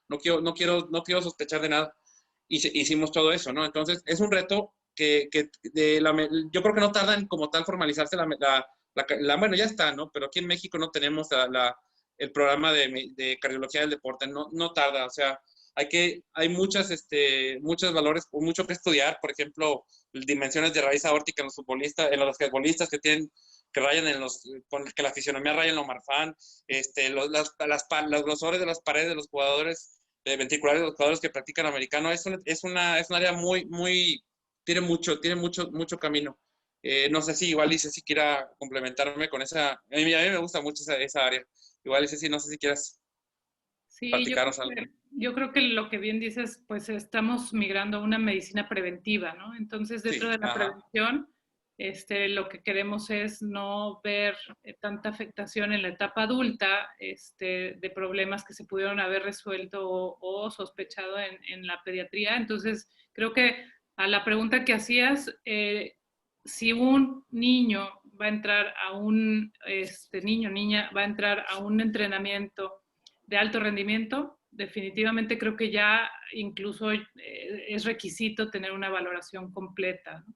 no quiero sospechar de nada. Y hicimos todo eso, ¿no? Entonces, es un reto que yo creo que no tarda en como tal formalizarse bueno, ya está, ¿no? Pero aquí en México no tenemos el programa de cardiología del deporte, no tarda. O sea, hay muchos valores, mucho que estudiar. Por ejemplo, dimensiones de raíz aórtica en los basquetbolistas que rayan que la fisionomía raya en lo Marfan, los grosores de las paredes de los jugadores ventriculares de los jugadores que practican americano. Es un área tiene mucho camino. No sé si igual dice si quiera complementarme con esa. A mí me gusta mucho esa área. Igual dice si no sé si quieras Sí, platicarnos algo. yo creo que lo que bien dices, pues estamos migrando a una medicina preventiva, ¿no? Entonces, dentro Sí, de la prevención, lo que queremos es no ver tanta afectación en la etapa adulta, de problemas que se pudieron haber resuelto o sospechado en la pediatría. Entonces, creo que a la pregunta que hacías, si un niño va a entrar a niña va a entrar a un entrenamiento de alto rendimiento, definitivamente creo que ya incluso es requisito tener una valoración completa, ¿no?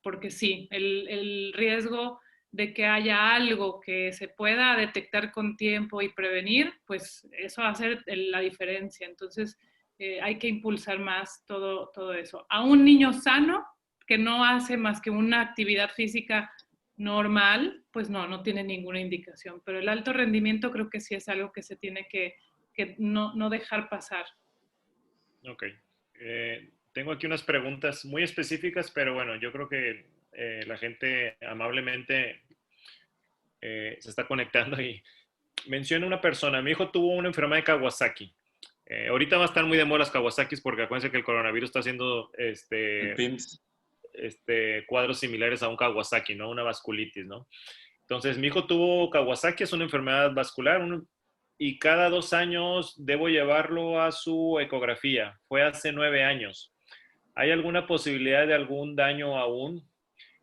Porque sí, el riesgo de que haya algo que se pueda detectar con tiempo y prevenir, pues eso va a hacer la diferencia. Entonces, hay que impulsar más todo eso. A un niño sano que no hace más que una actividad física normal, pues no tiene ninguna indicación. Pero el alto rendimiento creo que sí es algo que se tiene que no dejar pasar. Ok. Tengo aquí unas preguntas muy específicas, pero bueno, yo creo que la gente amablemente se está conectando y menciona una persona. Mi hijo tuvo una enfermedad de Kawasaki. Ahorita va a estar muy de moda las Kawasakis porque acuérdense que el coronavirus está haciendo el PIMS. cuadros similares a un Kawasaki, ¿no? Una vasculitis, ¿no? Entonces, mi hijo tuvo Kawasaki, es una enfermedad vascular, y cada 2 años debo llevarlo a su ecografía. Fue hace 9 años. ¿Hay alguna posibilidad de algún daño aún?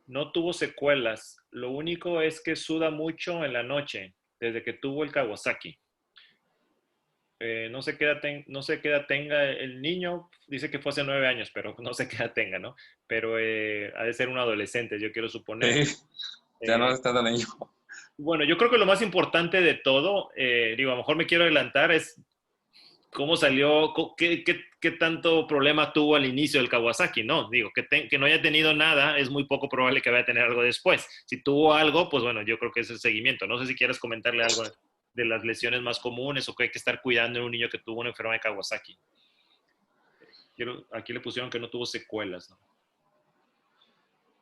No tuvo secuelas. Lo único es que suda mucho en la noche, desde que tuvo el Kawasaki. No sé qué edad tenga el niño. Dice que fue hace 9 años, pero no sé qué edad tenga, ¿no? Pero ha de ser un adolescente, yo quiero suponer. Sí, ya no Eh, está tan niño. bueno, yo creo que lo más importante de todo, digo, a lo mejor me quiero adelantar, es cómo salió, qué tanto problema tuvo al inicio del Kawasaki, ¿no? Digo, que no haya tenido nada, es muy poco probable que vaya a tener algo después. Si tuvo algo, pues bueno, yo creo que es el seguimiento. No sé si quieres comentarle algo de las lesiones más comunes o que hay que estar cuidando en un niño que tuvo una enfermedad de Kawasaki. Aquí le pusieron que no tuvo secuelas, ¿no?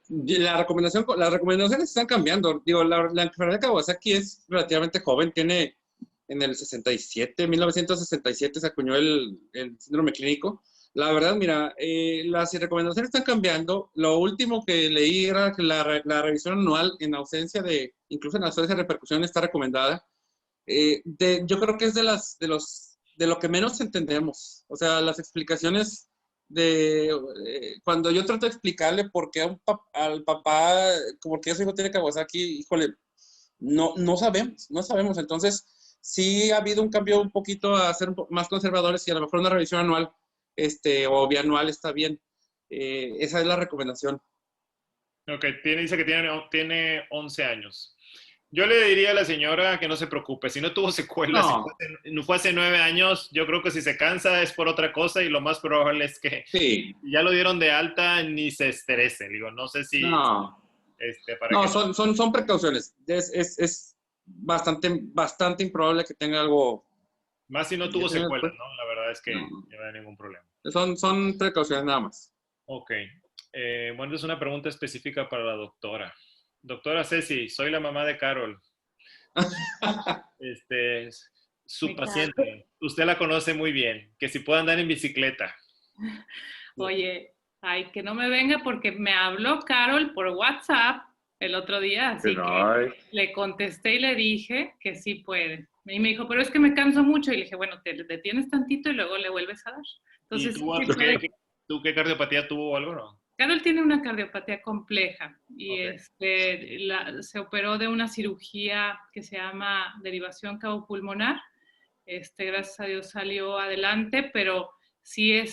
Las recomendaciones están cambiando. Digo, la enfermedad de Kawasaki es relativamente joven, tiene en el 1967 se acuñó el síndrome clínico. La verdad, mira, las recomendaciones están cambiando. Lo último que leí era que la revisión anual en ausencia incluso en ausencia de repercusión está recomendada. Yo creo que es de lo que menos entendemos. O sea, las explicaciones cuando yo trato de explicarle por qué al papá, como que su hijo tiene Kawasaki, híjole, no sabemos. Entonces, sí ha habido un cambio un poquito a ser más conservadores y a lo mejor una revisión anual o bianual está bien. Esa es la recomendación. Ok, dice que tiene 11 años. Yo le diría a la señora que no se preocupe, si no tuvo secuelas, No, no fue hace 9 años, yo creo que si se cansa es por otra cosa y lo más probable es que sí, ya lo dieron de alta, ni se estrese. Digo, no sé si, no. para No, que, son precauciones. Es bastante improbable que tenga algo. más si no Ya tuvo tenga secuelas, después. ¿no? La verdad es que No, no hay ningún problema. son precauciones nada más. Ok, bueno, es una pregunta específica para la doctora. Doctora Ceci, soy la mamá de Carol. Este, su Mi Carol. paciente, usted la conoce muy bien, que si puede andar en bicicleta. Oye, ay, que no me venga porque me habló Carol por WhatsApp el otro día, así que Ay, le contesté y le dije que sí puede. Y me dijo, pero es que me canso mucho. Y le dije, bueno, te detienes tantito y luego le vuelves a dar. ¿Y Entonces, sí, tuvo, sí puede. tú qué cardiopatía tuvo o algo, no? Carol tiene una cardiopatía compleja y Ok. se operó de una cirugía que se llama derivación cabopulmonar. Gracias a Dios salió adelante, pero sí hay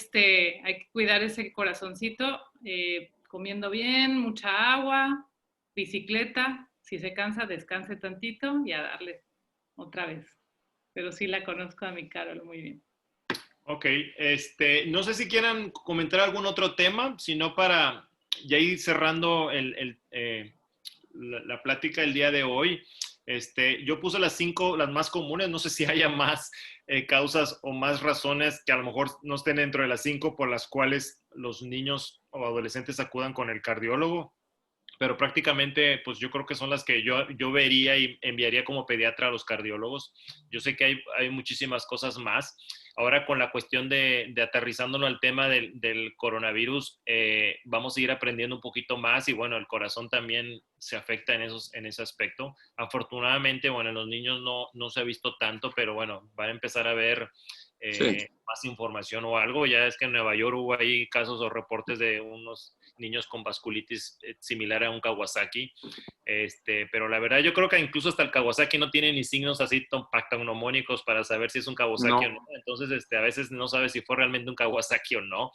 que cuidar ese corazoncito, comiendo bien, mucha agua, bicicleta, si se cansa, descanse tantito y a darle otra vez. Pero sí la conozco a mi Carol muy bien. Ok, no sé si quieran comentar algún otro tema, sino para ya ir cerrando la plática del día de hoy. Yo puse las 5, las más comunes, no sé si haya más causas o más razones que a lo mejor no estén dentro de las 5 por las cuales los niños o adolescentes acudan con el cardiólogo, pero prácticamente pues yo creo que son las que yo vería y enviaría como pediatra a los cardiólogos. Yo sé que hay muchísimas cosas más. Ahora con la cuestión de aterrizándolo al tema del coronavirus, vamos a ir aprendiendo un poquito más y bueno, el corazón también se afecta en ese aspecto. Afortunadamente, bueno, en los niños no se ha visto tanto, pero bueno, van a empezar a ver sí. más información o algo. Ya es que en Nueva York hubo ahí casos o reportes de unos niños con vasculitis similar a un Kawasaki. Pero la verdad yo creo que incluso hasta el Kawasaki no tiene ni signos así pactognomónicos para saber si es un Kawasaki o no. No. Entonces, a veces no sabes si fue realmente un Kawasaki o no.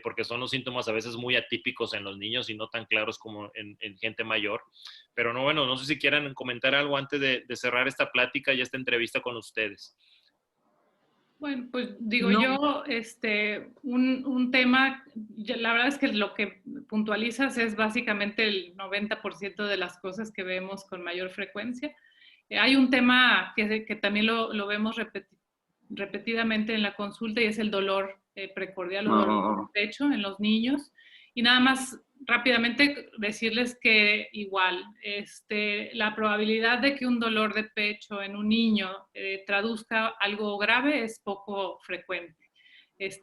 Porque son los síntomas a veces muy atípicos en los niños y no tan claros como en gente mayor. Pero no, bueno, no sé si quieran comentar algo antes de cerrar esta plática y esta entrevista con ustedes. Bueno, pues digo No. yo, un tema, la verdad es que lo que puntualizas es básicamente el 90% de las cosas que vemos con mayor frecuencia. Hay un tema que también lo vemos repetidamente en la consulta y es el dolor precordial o dolor de No. pecho en los niños. Y nada más rápidamente decirles que igual, la probabilidad de que un dolor de pecho en un niño traduzca algo grave es poco frecuente.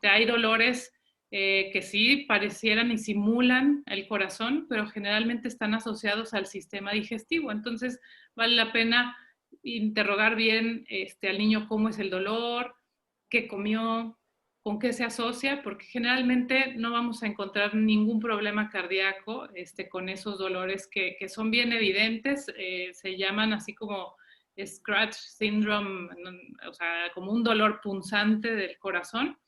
Hay dolores que sí parecieran y simulan el corazón, pero generalmente están asociados al sistema digestivo. Entonces, vale la pena interrogar bien al niño cómo es el dolor, qué comió, con qué se asocia, porque generalmente no vamos a encontrar ningún problema cardíaco con esos dolores que son bien evidentes, se llaman así como scratch syndrome, o sea, como un dolor punzante del corazón,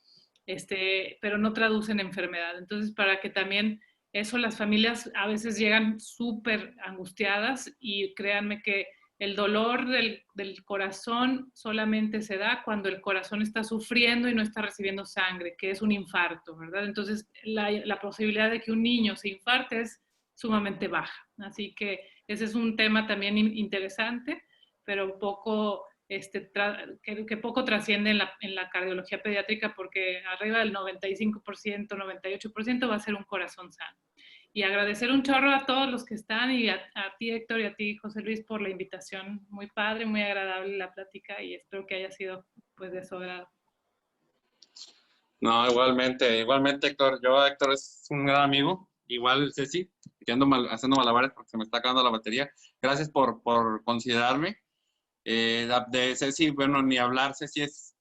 pero no traducen enfermedad. Entonces, para que también eso, las familias a veces llegan súper angustiadas y créanme que el dolor del corazón solamente se da cuando el corazón está sufriendo y no está recibiendo sangre, que es un infarto, ¿verdad? Entonces, la posibilidad de que un niño se infarte es sumamente baja. Así que ese es un tema también interesante, pero poco, que poco trasciende en la cardiología pediátrica porque arriba del 95%, 98% va a ser un corazón sano. Y agradecer un chorro a todos los que están y a ti, Héctor, y a ti, José Luis, por la invitación. Muy padre, muy agradable la plática y espero que haya sido pues de su agrado. No, igualmente, Héctor. Héctor es un gran amigo. Igual Ceci, que ando haciendo malabares porque se me está acabando la batería. Gracias por considerarme. De Ceci, bueno, ni hablar. Ceci es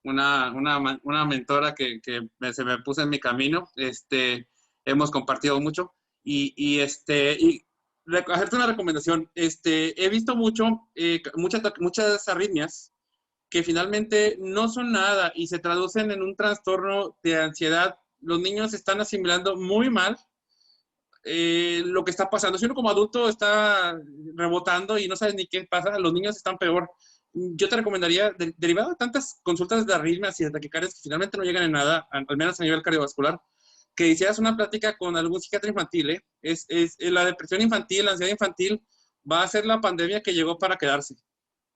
una mentora que se me puso en mi camino. Hemos compartido mucho. Y hacerte una recomendación. He visto muchas arritmias que finalmente no son nada y se traducen en un trastorno de ansiedad. Los niños están asimilando muy mal lo que está pasando. Si uno como adulto está rebotando y no sabes ni qué pasa, los niños están peor. Yo te recomendaría, derivado de tantas consultas de arritmias y de taquicardias que finalmente no llegan en nada, al menos a nivel cardiovascular, que hicieras una plática con algún psiquiatra infantil. La depresión infantil, la ansiedad infantil, va a ser la pandemia que llegó para quedarse.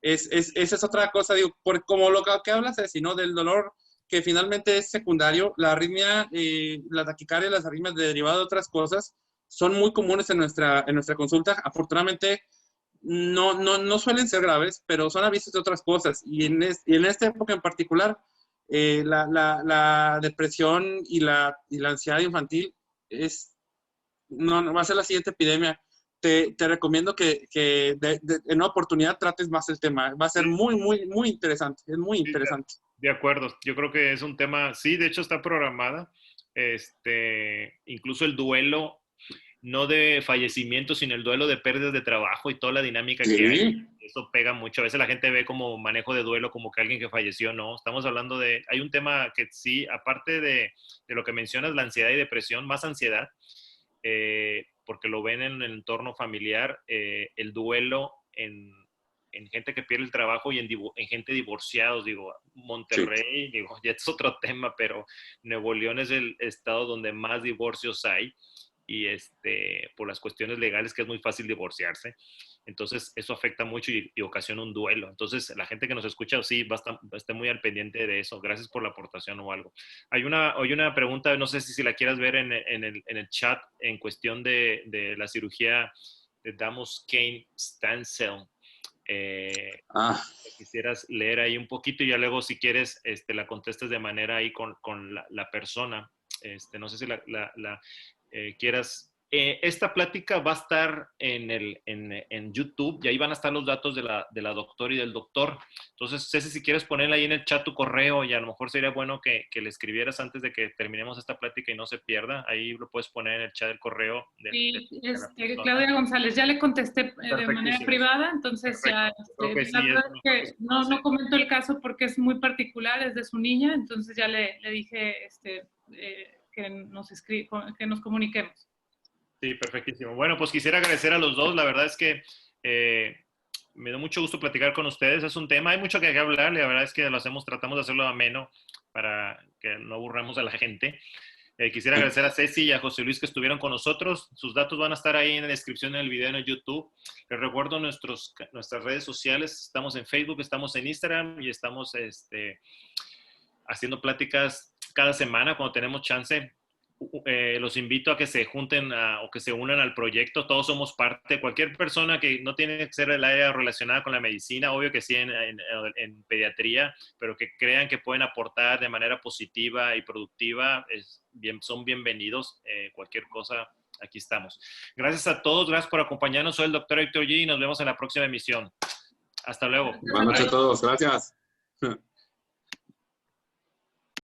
Esa es otra cosa, digo, como lo que hablas, sino del dolor que finalmente es secundario. La arritmia, la taquicardia, las arritmias derivadas de otras cosas son muy comunes en nuestra consulta. Afortunadamente, no suelen ser graves, pero son avisos de otras cosas. Y en esta época en particular, la depresión y la ansiedad infantil no va a ser la siguiente epidemia. Te recomiendo que en una oportunidad trates más el tema. Va a ser muy, muy, muy interesante. Es muy interesante. De acuerdo. Yo creo que es un tema, sí, de hecho está programada. Incluso el duelo, no de fallecimiento, sino el duelo de pérdidas de trabajo y toda la dinámica que hay. Eso pega mucho. A veces la gente ve como manejo de duelo como que alguien que falleció. No, estamos hablando de... Hay un tema que sí, aparte de lo que mencionas, la ansiedad y depresión, más ansiedad, porque lo ven en el entorno familiar, el duelo en gente que pierde el trabajo y en gente divorciados, digo, Monterrey, digo, ya es otro tema, pero Nuevo León es el estado donde más divorcios hay y por las cuestiones legales que es muy fácil divorciarse. Entonces, eso afecta mucho y ocasiona un duelo. Entonces, la gente que nos escucha, sí, va a estar muy al pendiente de eso. Gracias por la aportación o algo. Hay una pregunta, no sé si la quieras ver en el chat, en cuestión de la cirugía de Damos-Kane stem cell. Quisieras leer ahí un poquito y ya luego, si quieres, la contestes de manera ahí con la persona. No sé si quieras. Esta plática va a estar en YouTube y ahí van a estar los datos de la doctora y del doctor. Entonces, Ceci, si quieres ponerle ahí en el chat tu correo y a lo mejor sería bueno que le escribieras antes de que terminemos esta plática y no se pierda. Ahí lo puedes poner en el chat del correo. Sí, Claudia González, ya le contesté de manera privada, entonces perfecto. ya, la verdad es que no comento el caso porque es muy particular, es de su niña, entonces ya le dije que nos comuniquemos. Sí, perfectísimo. Bueno, pues quisiera agradecer a los dos. La verdad es que me da mucho gusto platicar con ustedes. Es un tema, hay mucho que hablar. La verdad es que tratamos de hacerlo ameno para que no aburramos a la gente. Quisiera agradecer a Ceci y a José Luis que estuvieron con nosotros. Sus datos van a estar ahí en la descripción del video en el YouTube. Les recuerdo nuestras redes sociales. Estamos en Facebook, estamos en Instagram y estamos haciendo pláticas cada semana cuando tenemos chance. Los invito a que se junten o que se unan al proyecto. Todos somos parte. Cualquier persona que no tiene que ser del área relacionada con la medicina, obvio que sí en pediatría, pero que crean que pueden aportar de manera positiva y productiva, son bienvenidos. Cualquier cosa, aquí estamos. Gracias a todos. Gracias por acompañarnos. Soy el doctor Héctor G. y nos vemos en la próxima emisión. Hasta luego. Buenas noches a todos. Gracias.